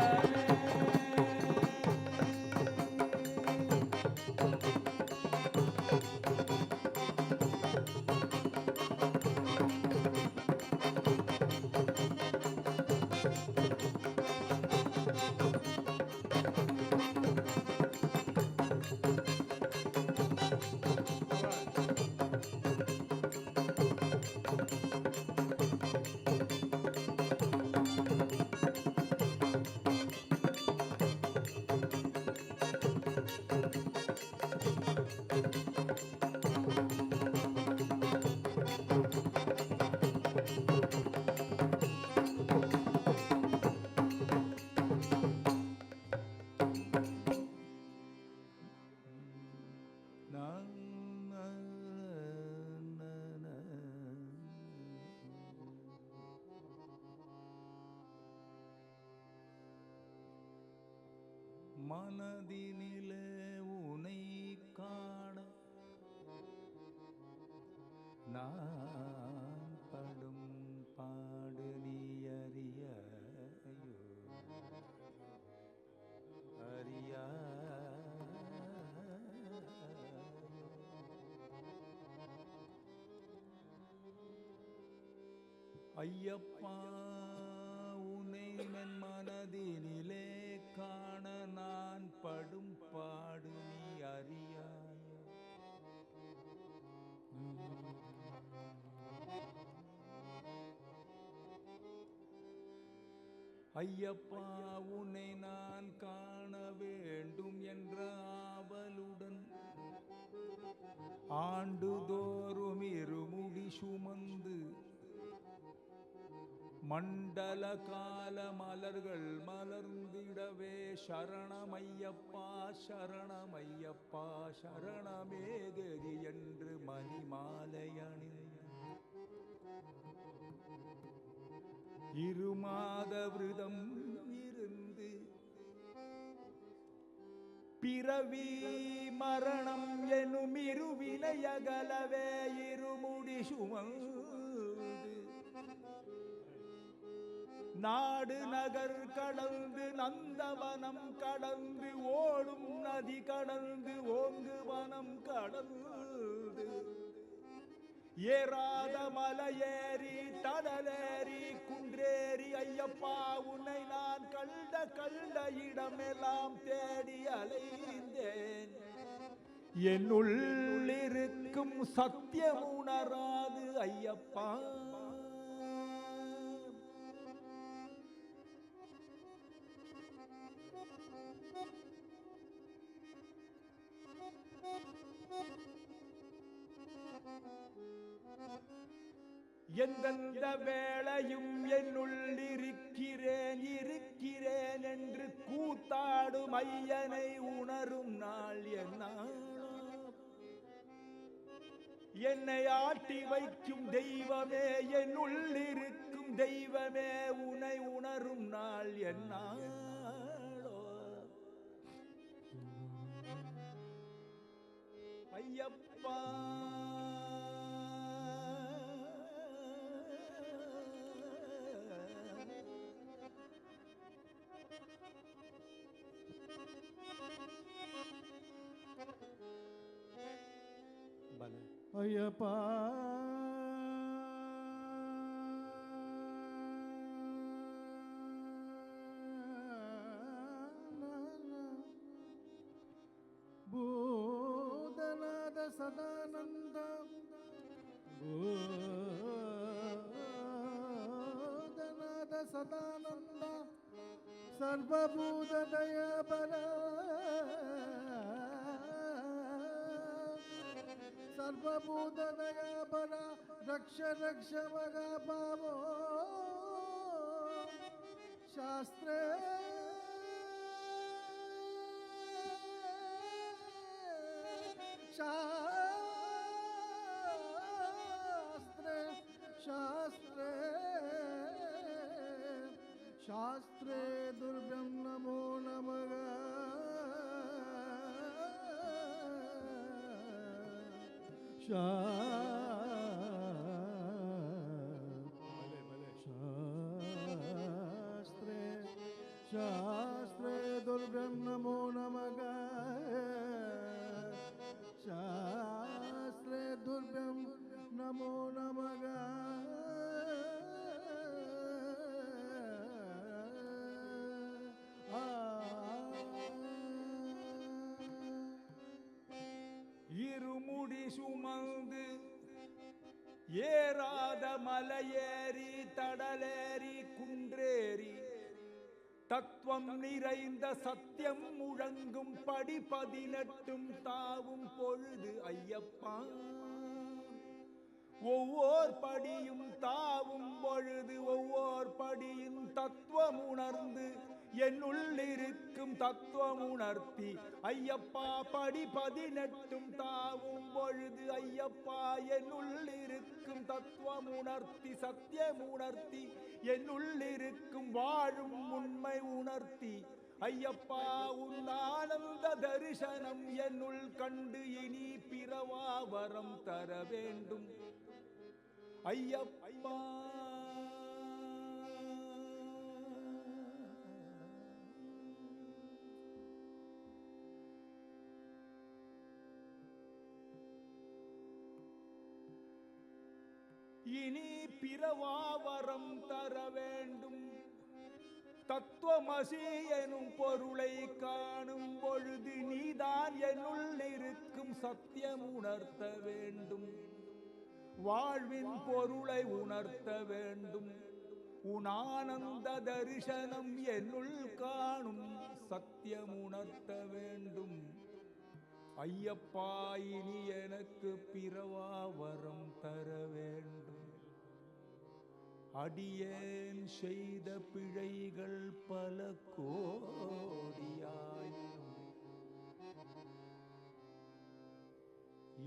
மனதினிலே உனை காண நான் படும் பாடு நீ அறியாயோ ஐயப்பா உன்னை மென் மனதினிலே காண நான் படும் பாடு நீ அறியாயோ ஐயப்பா உன்னை நான் காண வேண்டும் என்ற ஆவலுடன் ஆண்டுதோறும் இருமுடி சுமந்து மண்டல கால மலர்கள் மலர்ந்திடவே சரணமையப்பா சரணமையப்பா சரணமேகரி என்று மணிமாலை அணிந்து இருமாத விரதம் இருந்து பிறவி மரணம் எனும் இருவினையகலவே இருமுடி சுமந்து நாடு நகர் கடந்து நந்தவனம் கடந்து ஓடும் நதி கடந்து ஓங்கு வனம் கடந்து ஏறாத மலையேறி தடலேறி குன்றேறி ஐயப்பா உன்னை நான் கண்ட இடமெல்லாம் தேடி அலைந்தேன் என்னுள் இருக்கும் சத்தியம் உணராது ஐயப்பா. எந்தெந்த வேளையும் என்னுள் இருக்கிறேன் இருக்கிறேன் என்று கூத்தாடும் ஐயனை உணரும் நாள் என்னாளோ. என்னை ஆட்டி வைக்கும் தெய்வமே, என்னுள் இருக்கும் தெய்வமே, உன்னை உணரும் நாள் என்னாளோ. ஐயப்பா ஐயப்பா பூதநாத சதானந்த பூதநாத சதானந்த சர்வபூத தயாபர सर्वभूत दया बरा रक्ष रक्ष मगा पावो शास्त्रे शास्त्रे शास्त्रे शास्त्रे दुर्गम नमो नमः शास्त्रे शास्त्रे दुर्गम नमो नमः शास्त्रे दुर्गम नमो नमः இருமுடி சுமந்து ஏறாத மலையேறி தடலேறி குன்றேறி தத்துவம் நிறைந்த சத்தியம் முழங்கும் படி 18 தாவும் பொழுது ஐயப்பா. ஒவ்வொரு படியும் தாவும் பொழுது ஒவ்வொரு படியும் தத்துவம் உணர்ந்து என்னுள் இருக்கும் தத்துவம் உணர்த்தி ஐயப்பா. படி 18 தாவும் பொழுது ஐயப்பா என்னுள் இருக்கும் தத்துவம் உணர்த்தி சத்தியம் உணர்த்தி என்னுள் இருக்கும் வாழும் உண்மை உணர்த்தி ஐயப்பா. உன் ஆனந்த தரிசனம் என்னுள் கண்டு இனி பிறவா வரம் தர வேண்டும் ஐயப்பா. இனி பிறவா வரம் தர வேண்டும். தத்துவமசி எனும் பொருளை காணும் பொழுது நீதான் என்னுள் இருக்கும் சத்தியம் உணர்த்த வேண்டும். வாழ்வின் பொருளை உணர்த்த வேண்டும். உன் ஆனந்த தரிசனம் என்னுள் காணும் சத்தியம் உணர்த்த வேண்டும் ஐயப்பா. இனி எனக்கு பிறவா வரம் தர வேண்டும். அடியேன் செய்த பிழைகள் பல கோடியாயினும்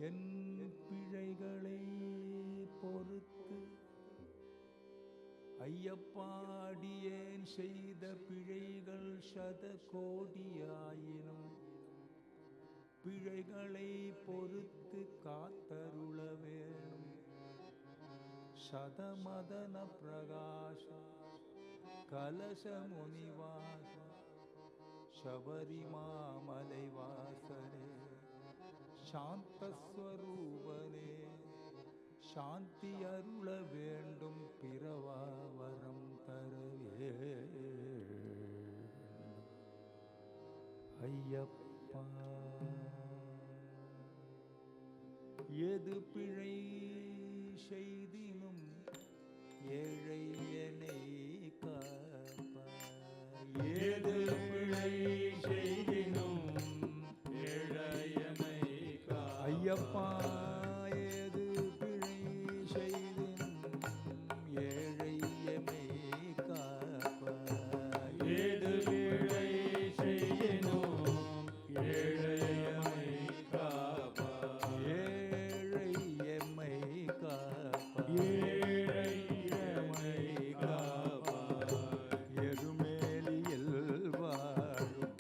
என் பிழைகளை பொறுத்து ஐயப்பா. அடியேன் செய்த பிழைகள் சத கோடியாயினும் பிழைகளை பொறுத்து காத்தருள வேணும். சதமதன பிரகாஷ கலச முனிவாச சபரிமாமலை வாசனே சாந்தஸ்வரூபனே சாந்தி அருள வேண்டும். பிறவா வரம் தரவே ஐயப்பா. எது பிழை செய்தினும் ஏழை என்னை காப்பாய். ஏது பிழை செய்தினும் ஏழையனை காப்பாய். ஐயப்பா ஏது பிழை செய்தினும் ஏழை என்னை காப்பாய். ஏது பிழை செய்யினும் ஏழையனை காப்பாய். ஏழை எம்மை காப்பாய். ஏழையனை காப்பாய். எருமேலியில் வாழும்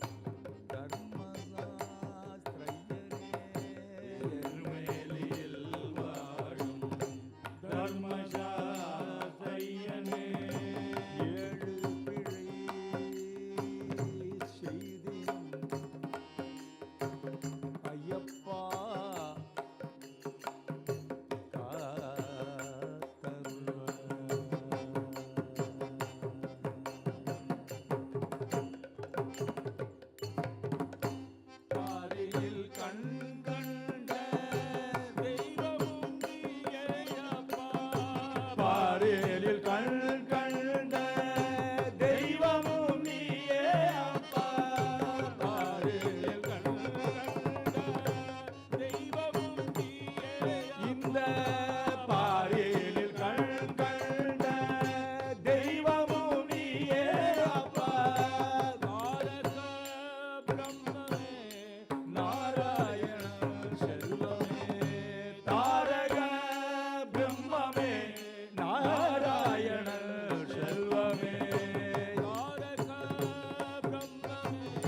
தர்மசாஸ்திரயனே. மேலில் வாழும் தர்மசாஸ்திரயனே. ஏழு பிழை செய்தினும் ஐயப்பா பாரியில் கண் கண்ட தெய்வமும் நீயேயப்பா. பாரேலில் கண் கண்ட தெய்வமும் நீயே அப்பா. பாரியில் கண் கண்ட தெய்வமும் நீயேயப்பா. இந்த பாரேலில் கண் கண்ட தெய்வமும் நீயே அப்பா. தாரக பிரம்மமே நாராயண செல்வமே தாரக பிரம்மமே நாராயண செல்வமே. தாரக பிரம்மமே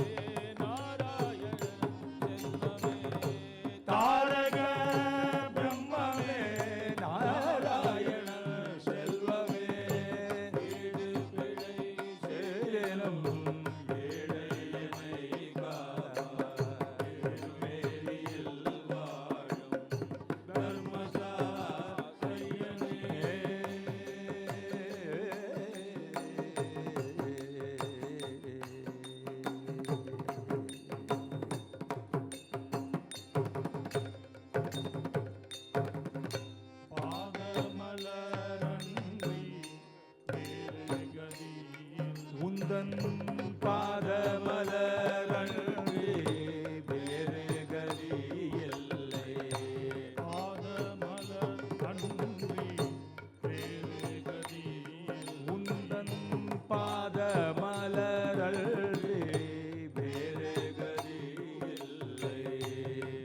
நாராயண செல்வமே. தாரக பிரம்மமே நாராயண செல்வமே. ஏடு பிழை சேலம் ஏழையனை காப்பாய். ஏழுமேலியில் வாழும் தர்மசாஸ்திரயனே. பாதமலரன்றி வேறு கதியில் உந்தன் பாதமலரன்றி வேறு கதி இல்லை. பாதமலர் அன்றி வேறு கதியில் உந்தன் பாதமலரன்றி வேறு கதி இல்லை.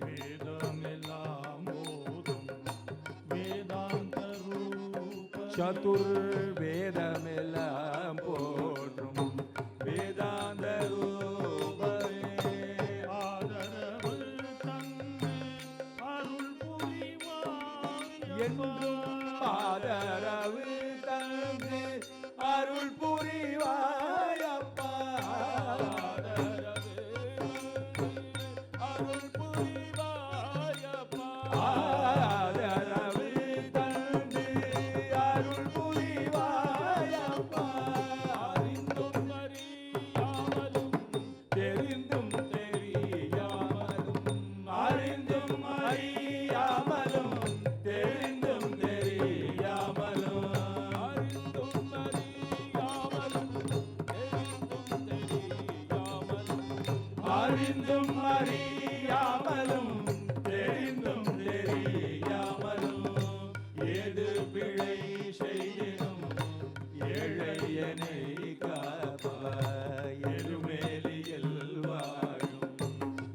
வேதமெல்லாம் போதும் வேதாந்த ரூப சதுர்வேதமெல்லாம் போற்றும் வேதாந்த ரூபமே. ஆதரவு தந்து அருள் புரிவாய் என்றும் ஆதரவு தந்து அருள் புரிவாயப்பா. அருள் புரிவாயப்பா. ஆதரவு தந்து அருள் புரிவாயப்பா. அறிந்தும் அறியாமலும் தெரிந்தும் தெரியாமலும் அறிந்தும் அறியாமலும் தெரிந்தும் தெரியாமலும் அறிந்தும் அறியாமலும் தெரிந்தும் தெரியாமலும் அறிந்தும் அறியாமலும் தெரிந்தும் தெரியாமலும் ஏது பிழை செய்தினும் ஏழையனை காப்பாய். எருமேலியில் வாழும்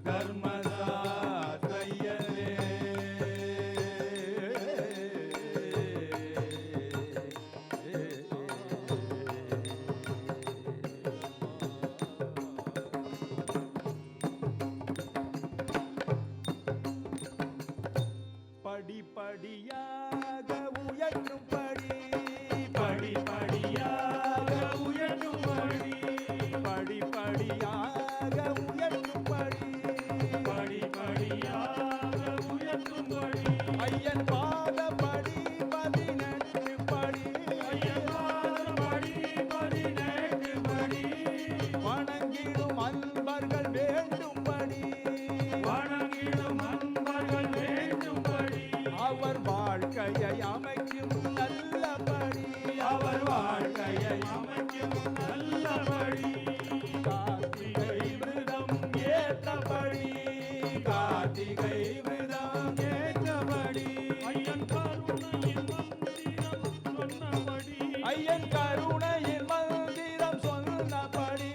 தர்மசாஸ்திரயனே. படிப்படியாக உயர்த்தும் படி படிப்படியாக உயர்த்தும் படி படிப்படியாக உயர்த்தும் படி படிப்படியாக உயர்த்தும்படி ஐயன் பாதப்படி 18 படி ஐயன் பாதப்படி 18 படி வணங்கிடும் அன்பர்கள் வேண்டும்படி வணங்கிடும் அன்பர்கள் வேண்டும்படி கார்த்திகை விரதம் ஏற்றபடி ஐயன் கருணையின் மந்திரம் சொன்னபடி ஐயன் கருணையின் மந்திரம் சொன்னபடி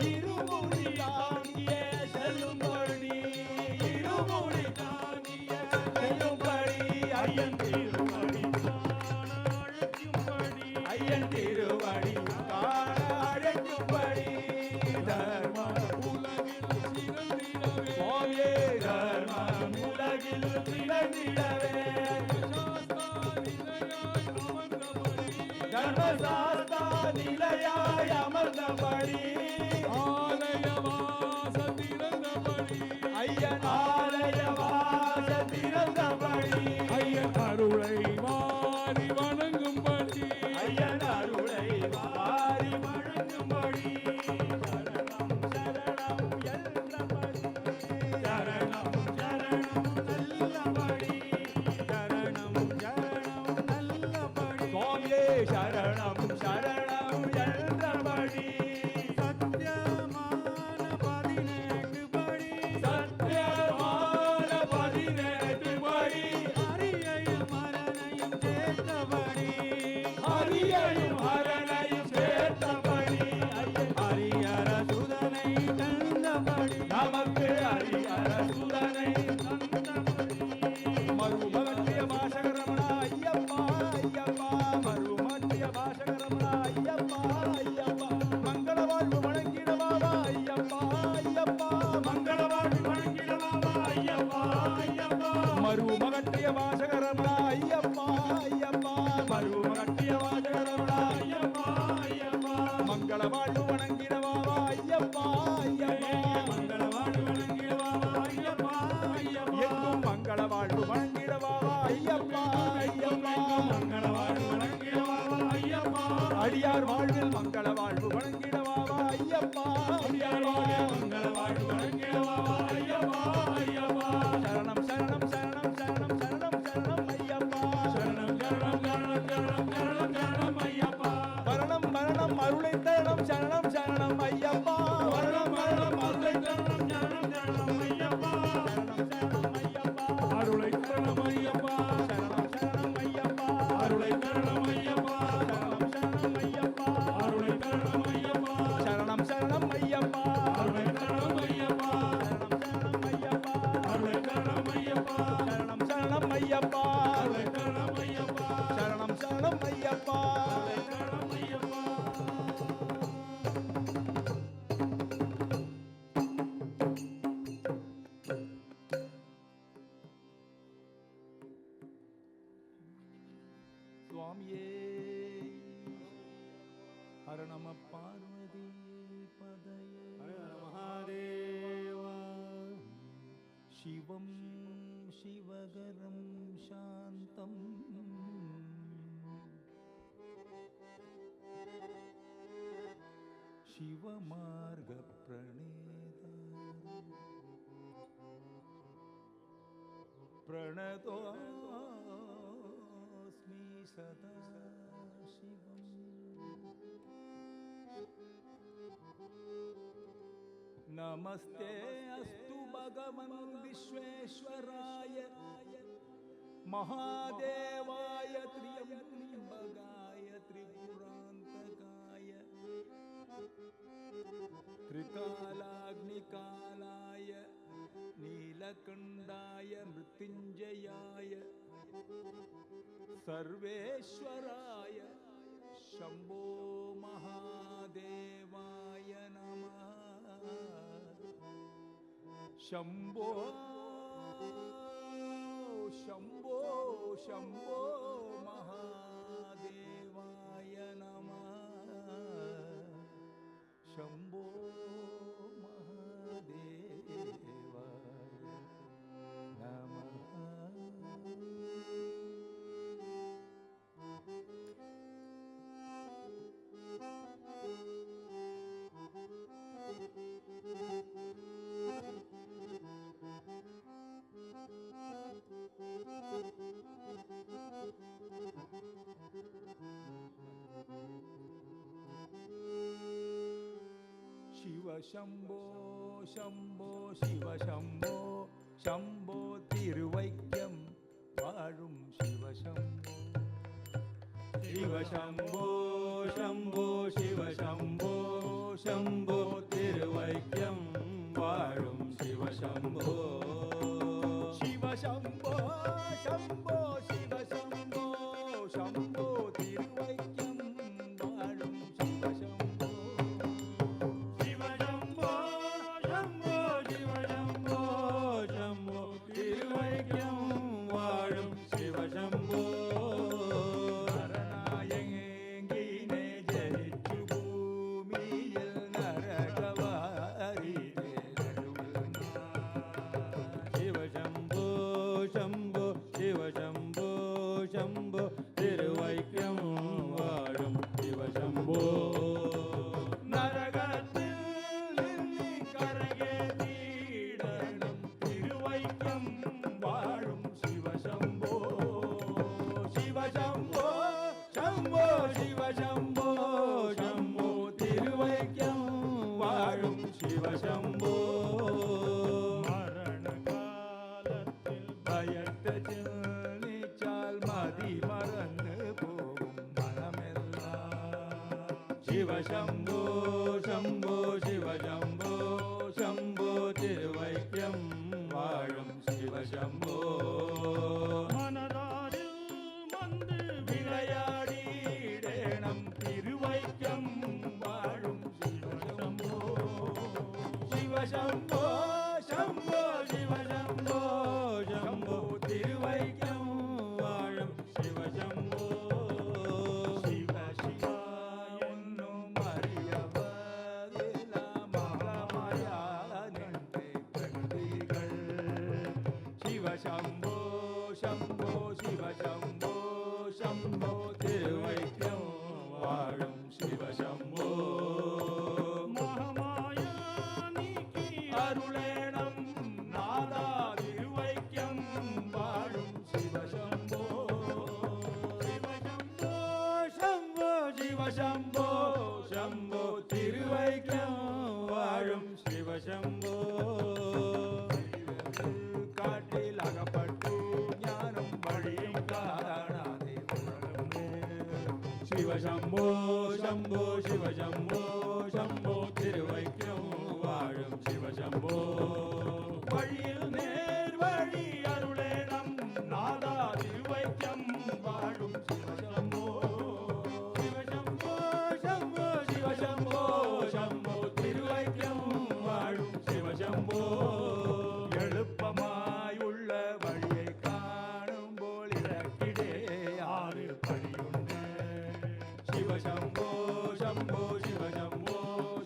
இருமுடி தாங்கிய செல்லும்படி இருமுடி தாங்கிய செல்லும்படி ஐயன் திருவடி காண அழைக்கும்படி ஐயன் திருவடி காண அழைக்கும்படி தர்ம உலகில் சிறந்திடவே சுவாமியே தர்மம் உலகில் திகழ்ந்திடவே சாஸ்தா நிலையாய் அமர்ந்தபடி தர்மசாஸ்தா நிலையாய் அமர்ந்தபடி ஆலய வாச திறந்தபடி ஐயன் ஆலய வாச திறந்தபடி ஐயன் அருளை வாரி வணங்கும்படி ஐயன் அருளை வாரி வணங்கும்படி சரணம் சரணம் என்றபடி சரணம் சரணம் நல்லபடி சரணம் சரணம் நல்லபடி சுவாமியே சரணம் சரணம் என்றபடி சத்தியமான 18 படி சத்தியமான 18 படி அரியையும் மரணையும் சேர்த்தபடி ஹரியையும் ஹரணையும் சேர்த்தபடி ஐயன் ஹரியர சுதனை தந்தபடி நமக்கு ஹரியர சுதனை தந்தபடி மறுமத்திய பாசகரமணா ஐயப்பா ஐயப்பா மறுமத்திய பாசகரமணா ஐயப்பா ஐயப்பா மங்கள வாழ்வு வணங்கிடவாவா ஐயப்பா ஐயப்பா மங்கள வாழ்வு வணங்கிடவாமா ஐயப்பா ஐயப்பா மறுமகட்டிய வாசகரமணா ஐயப்பா ஐயப்பா மறுமகட்டிய வாசகரமணா ஐயப்பா ஐயப்பா மங்கள வாழ்வு வணங்கிடவாவா ஐயப்பா ஐயப்பா மங்கள வாழ்வு வணங்கிடவாமா ஐயப்பா ஐயப்பா எங்கும் மங்கள வாழ்வு வணங்கிடவாவா ஐயப்பா ஐயப்பா மங்கள வாழ்வு வணங்கிடவாமா ஐயப்பா அடியார் வாழ்வில் மங்கள வாழ்வு வணங்கிடவாவா ஐயப்பா அடியாரோட மங்கள வாழ்வு வணங்கிடவாமா ஐயப்பா ஐயப்பா சரணம் சரணம் சரணம் சரணம் சரணம் சரணம் ஐயப்பா சரணம் சரணம் சரணம் சரணம் சரணம் சரணம் ஐயப்பா மரணம் மரணம் அருளை தரணம் சரணம் சரணம் ஐயப்பா மரணம் மரணம் அருளை தரணம் சரணம் சரணம் ஐயப்பா சரணம் ஐயப்பா அருளை தரணம் ஐயப்பா சரணம் சரணம் ஐயப்பா அருளை தரணம் ஐயப்பா சரணம் சரணம் ஐயப்பா அருளை தரணம் ஐயப்பா சரணம் சரணம் ஐயப்பா அருளை தரணம் ஐயப்பா சரணம் சரணம் ஐயப்பா அருளை தரணம் ஐயப்பா சரணம் சரணம் ஐயப்பா அருளை தரணம் ஐயப்பா சரணம் சரணம் ஐயப்பா அருளை தரணம் ஐயப்பா சுவாமியே ஹர நம பார்வதி பதயே மகாதேவா சிவம் சிவகரம் சாந்தம் சிவமார்க பிரணேத प्रणतोऽस्मि सदा शिवम् नमस्ते अस्तु भगवन् विश्वेश्वराय महादेवाय त्र्यम्बकाय त्रिपुरान्तकाय त्रिकालाग्निकालाय नीलकण्ठाय मृत्युञ्जयाय सर्वेश्वराय शम्भो महादेवाय नमः शम्भो शम्भो शम्भो महादेवाय नमः शम्भो महादेवाय नमः शिव शम्भो शम्भो சிவசம்போ சம்போ திருவைக்கம் வாழும் சிவசம்போ சிவசம்போ சம்போ சிவசம்போ சம்போ திருவைக்கம் வாழும் சிவசம்போ சிவசம்போ சம்போ சிவசம்போ சம்போ திருவைக்கம் வாழும் சிவசம்போ சிவசம்போ சம்போ சிவசம்போ சம்போ திருவைக்கம் வாழும் சிவசம்போ நரநாயகினை ஜெயிச்சு பூமியில் நரகவாரிலே சிவசம்போ சம்போ சிவசம்போ சம்போ திருவைக்கம் வாழும் சிவசம்போ நரகத்தில் நீ கரையேறிடணும் திருவைக்கம் வாழும் சிவசம்போ சிவசம்போ சம்போ சிவசம்போ சம்போ திருவைக்கம் வாழும் சிவசம்போ மரண காலத்தில் பயத்த நீச்சால் மதி மறந்து போகும் மனமெல்லாம் சிவசம்போ சம்போ சிவசம்போ சம்போ திருவைக்கம் வாழும் சிவசம்போ மனதாரில் வந்து விளையாடிடேனம் திருவைக்கம் வாழும் சிவசம்போ சிவசம்போ சம்போ சிவசம்போ சம்போ திருவைக்கம் வாழும் சிவசம்போ சிவ சிவா என்னும் அறியவதெல்லாம் மகமாயா நின்றே கண்டீர்கள் சிவசம்போ சம்போ சிவசம்போ சம்போ திருவைக்கம் வாழும் சிவசம்போ மகமாயா நீக்கி அருளேனம் நாதா திருவைக்கம் வாழும் சிவசம்போ சிவசம்போ சம்போ சிவசம்போ சம்போ திருவைக்கம் வாழும் சிவசம்போ காட்டில் அகப்பட்டு ஞானம் வழியும் காணாதே உணர்ந்து சிவசம்போ சம்போ சிவசம்போ சம்போ திருவைக்கம் வாழும் சிவசம்போ வழியில் நேர் வழி அருளேனம் நாதா திருவைக்கம் வாழும் சிவசம்போ சிவசம்போ சம்போ சிவசம்போ சம்போ திருவைக்கம் வாழும் சிவசம்போ எழுப்பமாயுள்ள வழியை காணும் போல் இறக்கிடே ஆறு படியுண்டு சிவசம்போ சம்போ சிவசம்போ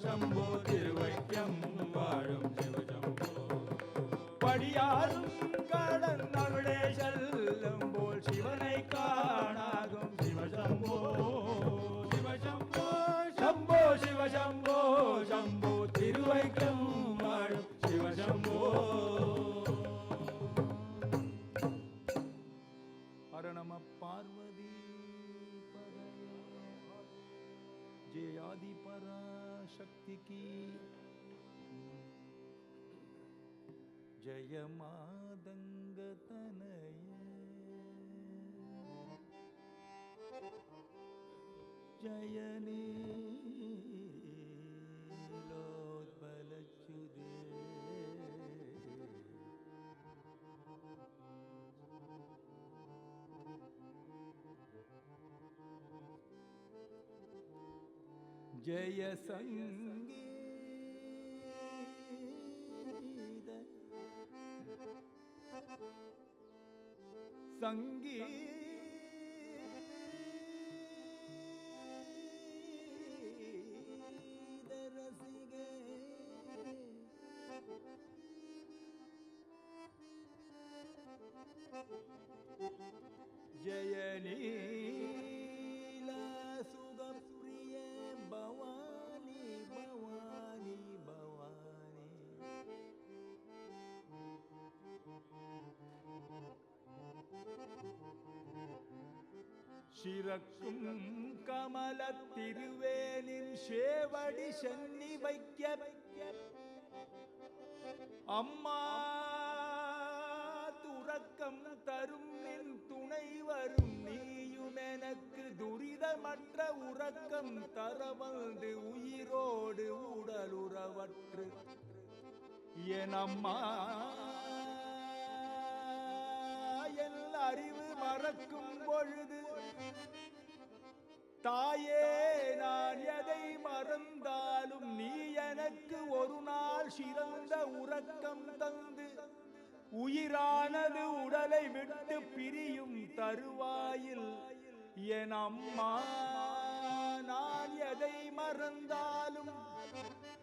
சம்போ திருவைக்கம் வாழும் சிவசம்போ படியாரும் கடன் அருளே செல்லும் போல் சிவனை காணாகும் சிவசம்போ சிவசம்போ சம்போ சிவசம்போ சம்போ திருவைக்கம் வாழும் சிவசம்போ ஹர நம பார்வதி जय आदि पराशक्ति की जय मादंग तनय जय नीलोत्पलच्युते जय संगीत संगीत रसिके जय नीला सुगप्रिय भवानी भवानी भवानी சிறக்கும் கமல திருவேலின் சேவடி சென்னி வைக்க அம்மா துறக்கம் தரும் என் துணை வரும் நீயும் எனக்கு துரிதமற்ற உறக்கம் தர வந்து உயிரோடு உடலுறவற்று என் அம்மா என் அறிவு மறக்கும் பொழுது தாயே நான் எதை மறந்தாலும் நீ எனக்கு ஒரு நாள் சிறந்த உறக்கம் தந்து உயிரானது உடலை விட்டு பிரியும் தருவாயில் என் அம்மா நான் எதை மறந்தாலும்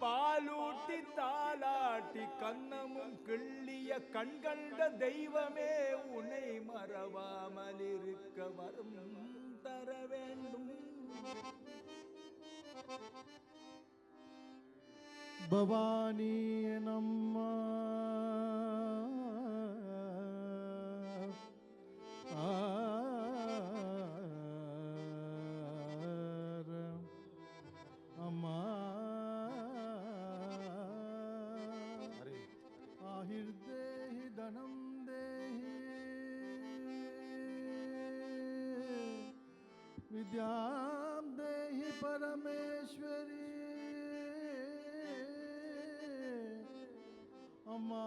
பாலூட்டி தாலாட்டி கண்ணமும் கிள்ளிய கண்கண்ட தெய்வமே உன்னை மறவாமல் இருக்க வரும் தர வேண்டும். பவானி நம்மா அம்மா ஆஹிர்தேஹி தனம் தேஹி विद्यां देहि परमेश्वरी अम्मा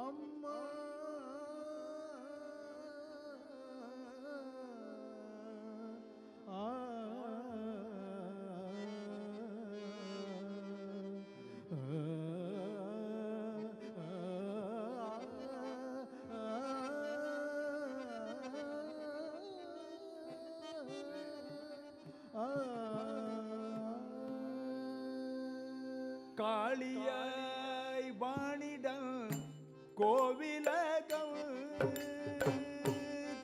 अम्मा காளியாய் வாணிடம் கோவிலகம்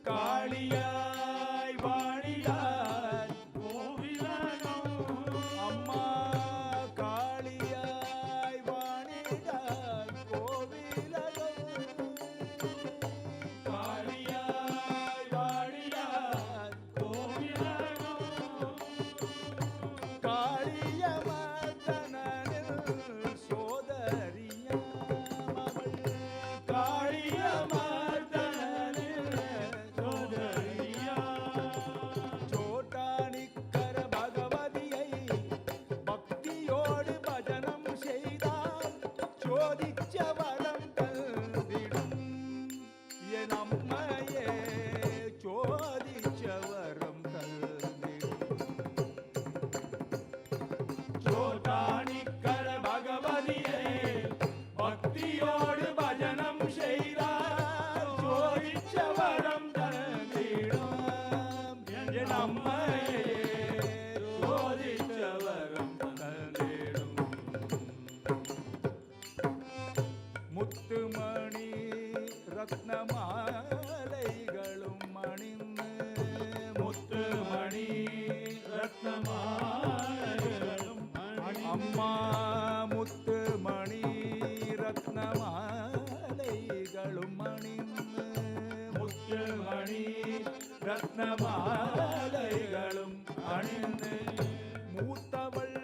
காளியாய் வாணிடாய் கோவிலகம் அம்மா காளியாய் வாணிடாய் கோவிலகம் காளியாய் வாணிடாய் கோவிலகம் காளியமர்தனில் சோதரியாம் அவள் காளியமர்தனில் சோதரியா சோட்டானிக்கர பகவதியை பக்தியோடு பஜனம் செய்தால் சோதிச்ச வரம் தந்திடும் என் அம்மையே சோதிச்ச வரம் தந்திடும் சோதானிக்கர பகவதியே பக்தியோடு பஜனம் செய்தார் சோதிச்ச வரம் தந்திடும் என் அம்மையே சோதிச்ச வரம் தந்திடும் முத்துமணி ரத்னமாலைகளும் அணிந்து முத்துமணி ரத்னமாலைகளும் அம்மா முத்துமணி ரத்னமாலைகளும் அணிந்து முத்துமணி ரத்னமாலைகளும் அணிந்து மூத்தவள்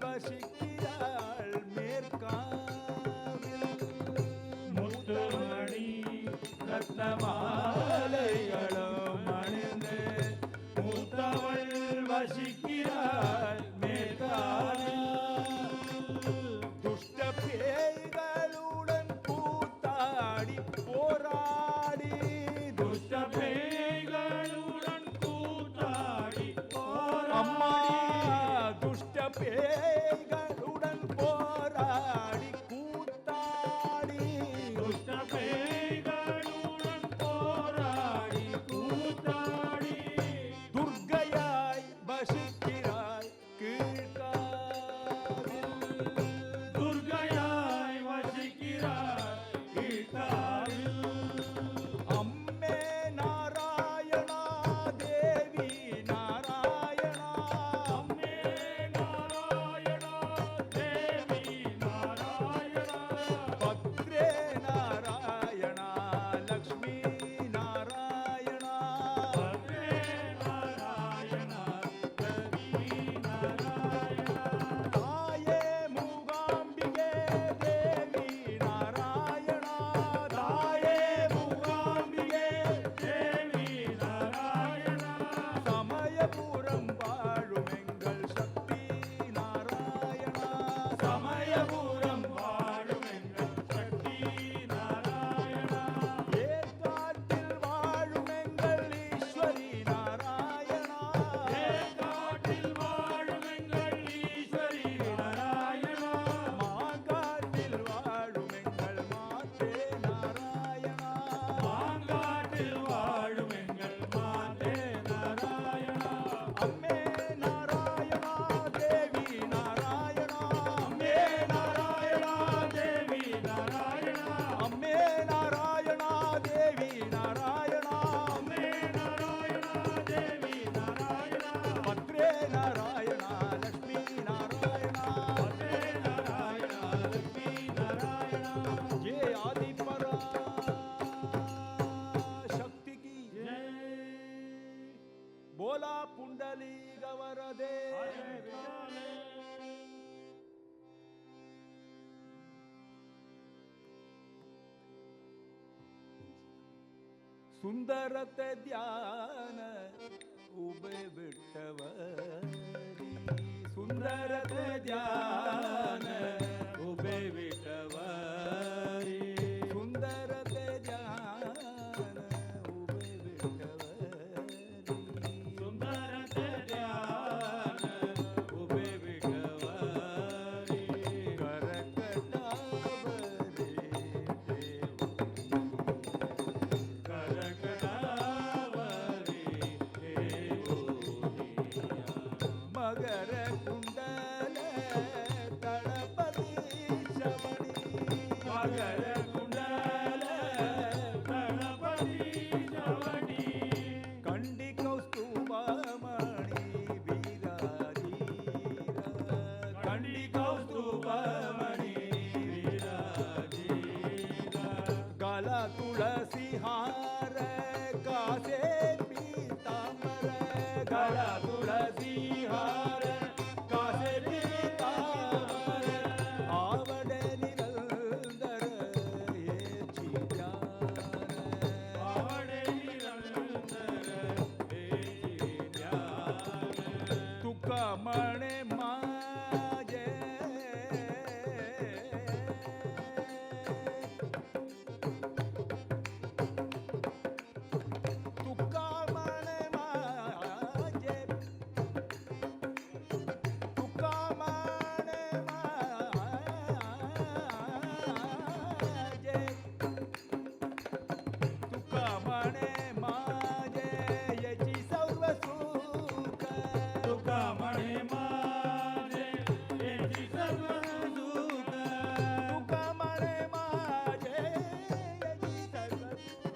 வசிக்கிறாள் மேற்காவில் முத்துமணி ரத்னமாலைகளும் அணிந்து மூத்தவள் வசிக்கிறாள் மேற்காவில் துஷ்ட பேய்களுடன் கூத்தாடி போராடி துஷ்ட பேய்களுடன் கூத்தாடி அம்மா போராடி துஷ்ட பேய்களுடன் போராடி கூத்தாடி துஷ்ட பேய்களுடன் போராடி கூத்தாடி துர்க்கையாய் வசிக்கிறாய் கீழ்காவில் महादेव हरे विठ्ठल सुंदरते ध्यान उभे विठ्ठवरी सुंदरते ध्यान उभे विठ्ठवरी सुंदरते ध्यान उभे विठ्ठवरी सुंदर ते ध्यान उभे विठ्ठवरी करकटावरे करकटावरी देवोनिया मगर कुंडल तळपती शबरी मगर कुंडल गणपती जवडी कंडी कौस्तुभमणी विराजीर कंडी कौस्तुभमणी विराजीरा गला तुळसी हार कासे पीतांबर गळा तुळसी हार कासे पीतांबर आवडे निरंतर हेची ध्यान आवडे निरंतर हेची ध्यान तुका म्हणे माझे तुका म्हणे माझे तुका म्हणे माझे तुका म्हणे माझे याची सर्व सुख तुका म्हणे माझे याची सर्व सुख तुका म्हणे माझे याची सर्व सुख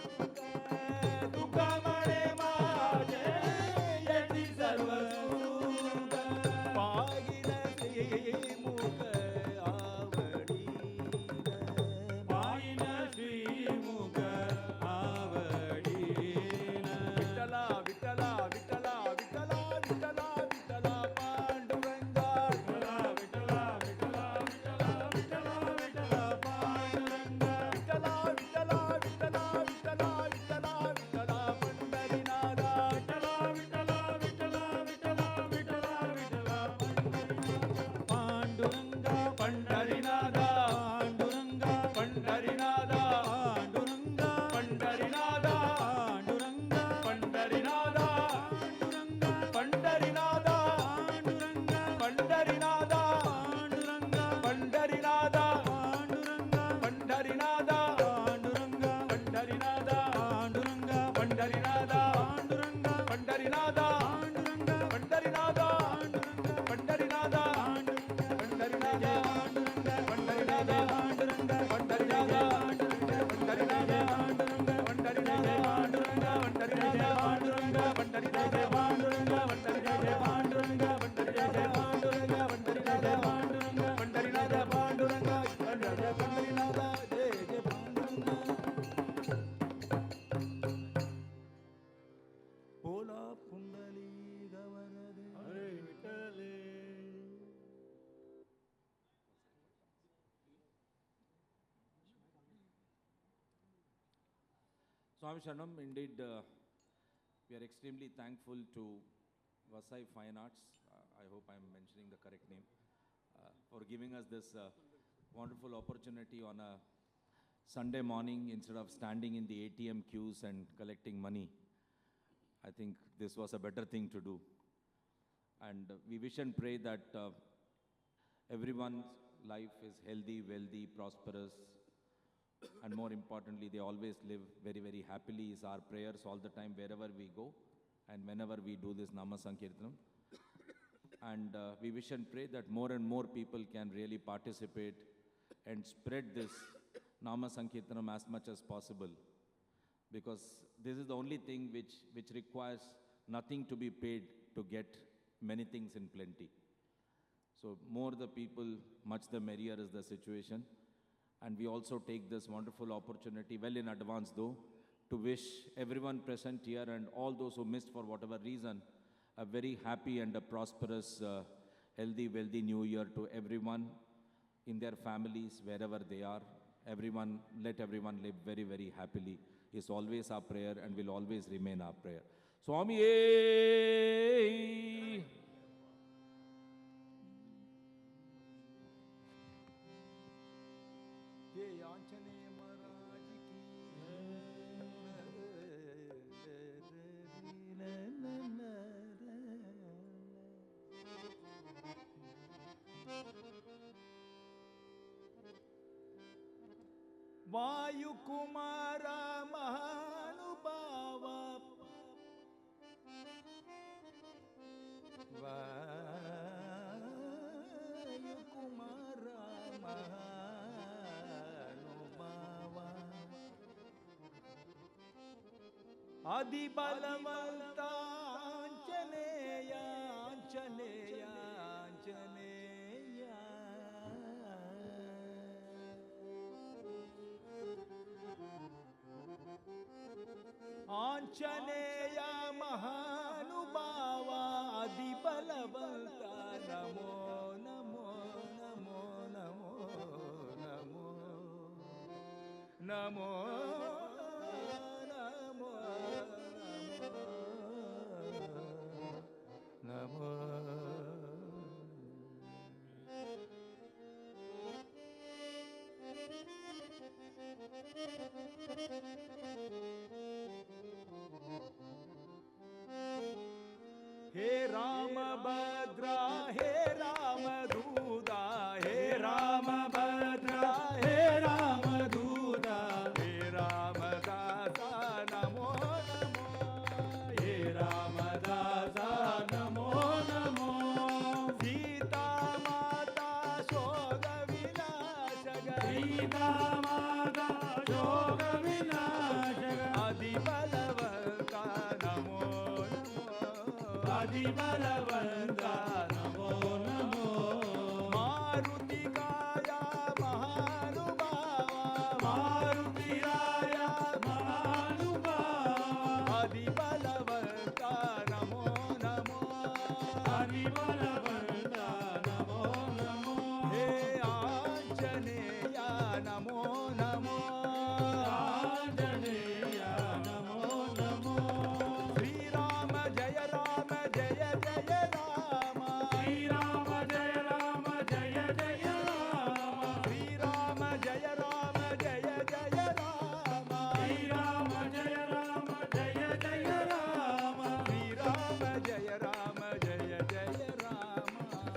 तुका म्हणे माझे याची सर्व सुख पाहिल श्रीमुख आवडीन पायीन श्रीमुख आवडीन विठ्ठला विठ्ठला विठ्ठला विठ्ठला विठ्ठला विठ्ठला पांडुरंगा विठ्ठला विठ्ठला विठ्ठला विठ्ठला विठ्ठला विठ्ठला पांडुरंगा विठ्ठला विठ्ठला विठ्ठला विठ्ठला विठ्ठला विठ्ठला पंढरीनाथा विठ्ठला विठ्ठला विठ्ठला विठ्ठला विठ्ठला विठ्ठला पांडुरंगा पंढरीनाथा पांडुरंगा पंढरीनाथा पांडुरंगा पंढरीनाथा पांडुरंगा पंढरीनाथा पांडुरंगा पंढरीनाथा पांडुरंगा पंढरीनाथा पांडुरंगा पंढरीनाथा पांडुरंगा पंढरीनाथा पांडुरंगा पंढरीनाथा पांडुरंगा पंढरीनाथा पंढरीनाथा पंढरीनाथा पंढरीनाथा पंढरीनाथा पंढरीनाथा पंढरीनाथा पंढरीनाथा पंढरीनाथा पंढरीनाथा पांडुरंगा पंढरीनाथा पांडुरंगा पंढरीनाथा पांडुरंगा पंढरीनाथा पांडुरंगा पंढरीनाथा पांडुरंगा पंढरीनाथा पांडुरंगा पंढरीनाथा पांडुरंगा पंढरीनाथा जय जय पांडुरंगा बोला पुंडली गवरदे हरे विठ्ठले Swami Sharanam, indeed, we are extremely thankful to Vasai Fine Arts, I hope I am mentioning the correct name, for giving us this wonderful opportunity on a Sunday morning instead of standing in the ATM queues and collecting money. I think this was a better thing to do. And we wish and pray that everyone's life is healthy, wealthy, prosperous, and more importantly, they always live very, very happily is our prayers all the time wherever we go and whenever we do this Nama Sankirtanam. And we wish and pray that more and more people can really participate and spread this Nama Sankirtanam as much as possible. Because this is the only thing which requires nothing to be paid to get many things in plenty. So more the people, much the merrier is the situation. And we also take this wonderful opportunity, well in advance though, to wish everyone present here and all those who missed for whatever reason, a very happy and a prosperous, healthy, wealthy new year to everyone in their families, wherever they are. Everyone, let everyone live very, very happily is always our prayer and will always remain our prayer. Swami, जय आंजनेय महाराज की वायु कुमार महानुभाव वायु कुमार महानुभाव आदि बलवंत आंजनेय आंजनेय आंजनेय आंजनेय महानुभाव आदि बलवंत नमो नमो नमो नमो नमो नमो नमो हे राम भद्रा हे राम दूदा हे राम भद्रा हे राम दूदा हे राम दासा नमो नमो हे राम दासा नमो नमो सीता माता शोक विनाशक सीता माता शोक विनाशक आदि बलवंता नमो आदि बलवंता नमो नमो मारुति काया महानुभाव मारुति काया महानुभाव आदि बलवंता नमो नमो आदि बलवंता नमो नमो हे आंजनेय नमो नमो आंजनेय नमो नमो श्री राम जय राम जय जय राम श्री राम जय राम जय जय राम श्री राम जय राम जय जय राम श्री राम जय राम जय जय राम श्री राम जय राम जय जय राम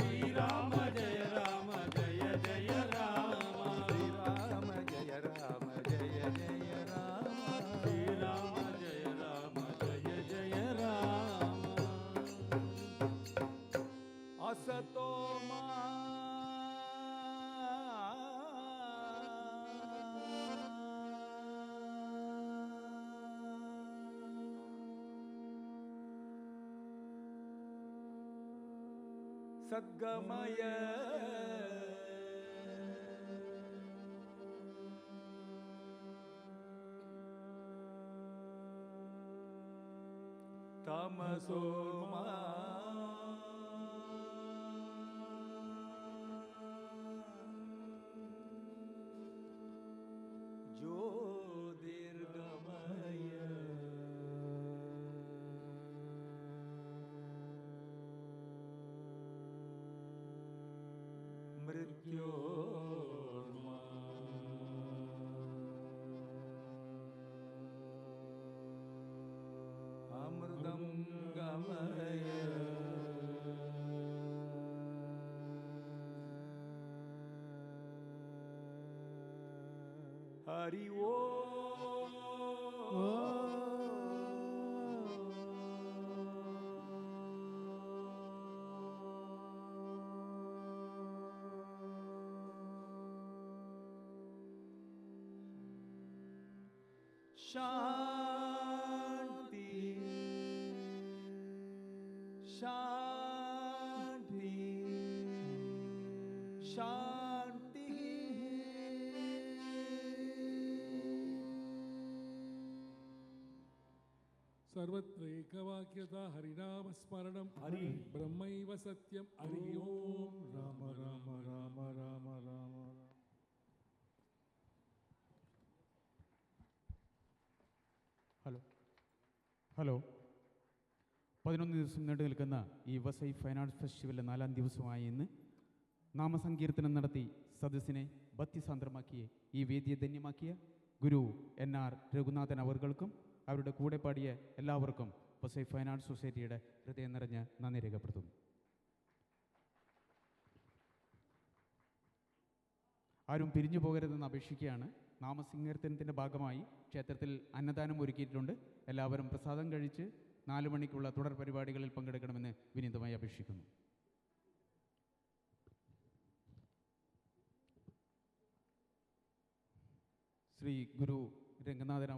श्री राम जय राम जय जय राम श्री राम जय राम जय जय राम श्री राम जय राम जय जय राम असतो मा सद्गमय तमसो मा ज्योतिर्गमय मृत्योर्मा अमृतं गमय हरि शांति शांति शांति സർവത്രൈകവാക്യത ഹരിനാമസ്മരണം ഹരി ബ്രഹ്മൈവ സത്യം ഹരി ഓം രാമ രാമ രാമ രാമ രാമ ഹലോ 11 ദിവസം നീണ്ടു നിൽക്കുന്ന ഈ വസൈ ഫൈൻ ആർട്സ് ഫെസ്റ്റിവലിൻ്റെ 4ാം ദിവസമായ ഇന്ന് നാമസങ്കീർത്തനം നടത്തി സദസ്സിനെ ഭക്തിസാന്ദ്രമാക്കിയ ഈ വേദിയെ ധന്യമാക്കിയ ഗുരു NR രഘുനാഥൻ അവർകൾക്കും അവരുടെ കൂടെ പാടിയ എല്ലാവർക്കും വസൈ ഫൈൻ ആർട്സ് സൊസൈറ്റിയുടെ ഹൃദയം നിറഞ്ഞ നന്ദി രേഖപ്പെടുത്തുന്നു. ആരും പിരിഞ്ഞു പോകരുതെന്ന് അപേക്ഷിക്കുകയാണ്. നാമസങ്കീർത്തനത്തിൻ്റെ ഭാഗമായി ക്ഷേത്രത്തിൽ അന്നദാനം ഒരുക്കിയിട്ടുണ്ട്. എല്ലാവരും പ്രസാദം കഴിച്ച് 4 മണിക്കുള്ള തുടർ പരിപാടികളിൽ പങ്കെടുക്കണമെന്ന് വിനീതമായി അപേക്ഷിക്കുന്നു. ശ്രീ ഗുരു രംഗനാഥൻ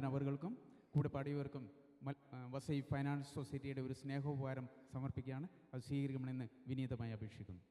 അവർകൾക്കും കൂടെ പാടിയവർക്കും വസൈ ഫൈൻ ആർട്സ് സൊസൈറ്റിയുടെ ഒരു സ്നേഹോപഹാരം സമർപ്പിക്കുകയാണ്. അത് സ്വീകരിക്കണമെന്ന് വിനീതമായി അപേക്ഷിക്കുന്നു.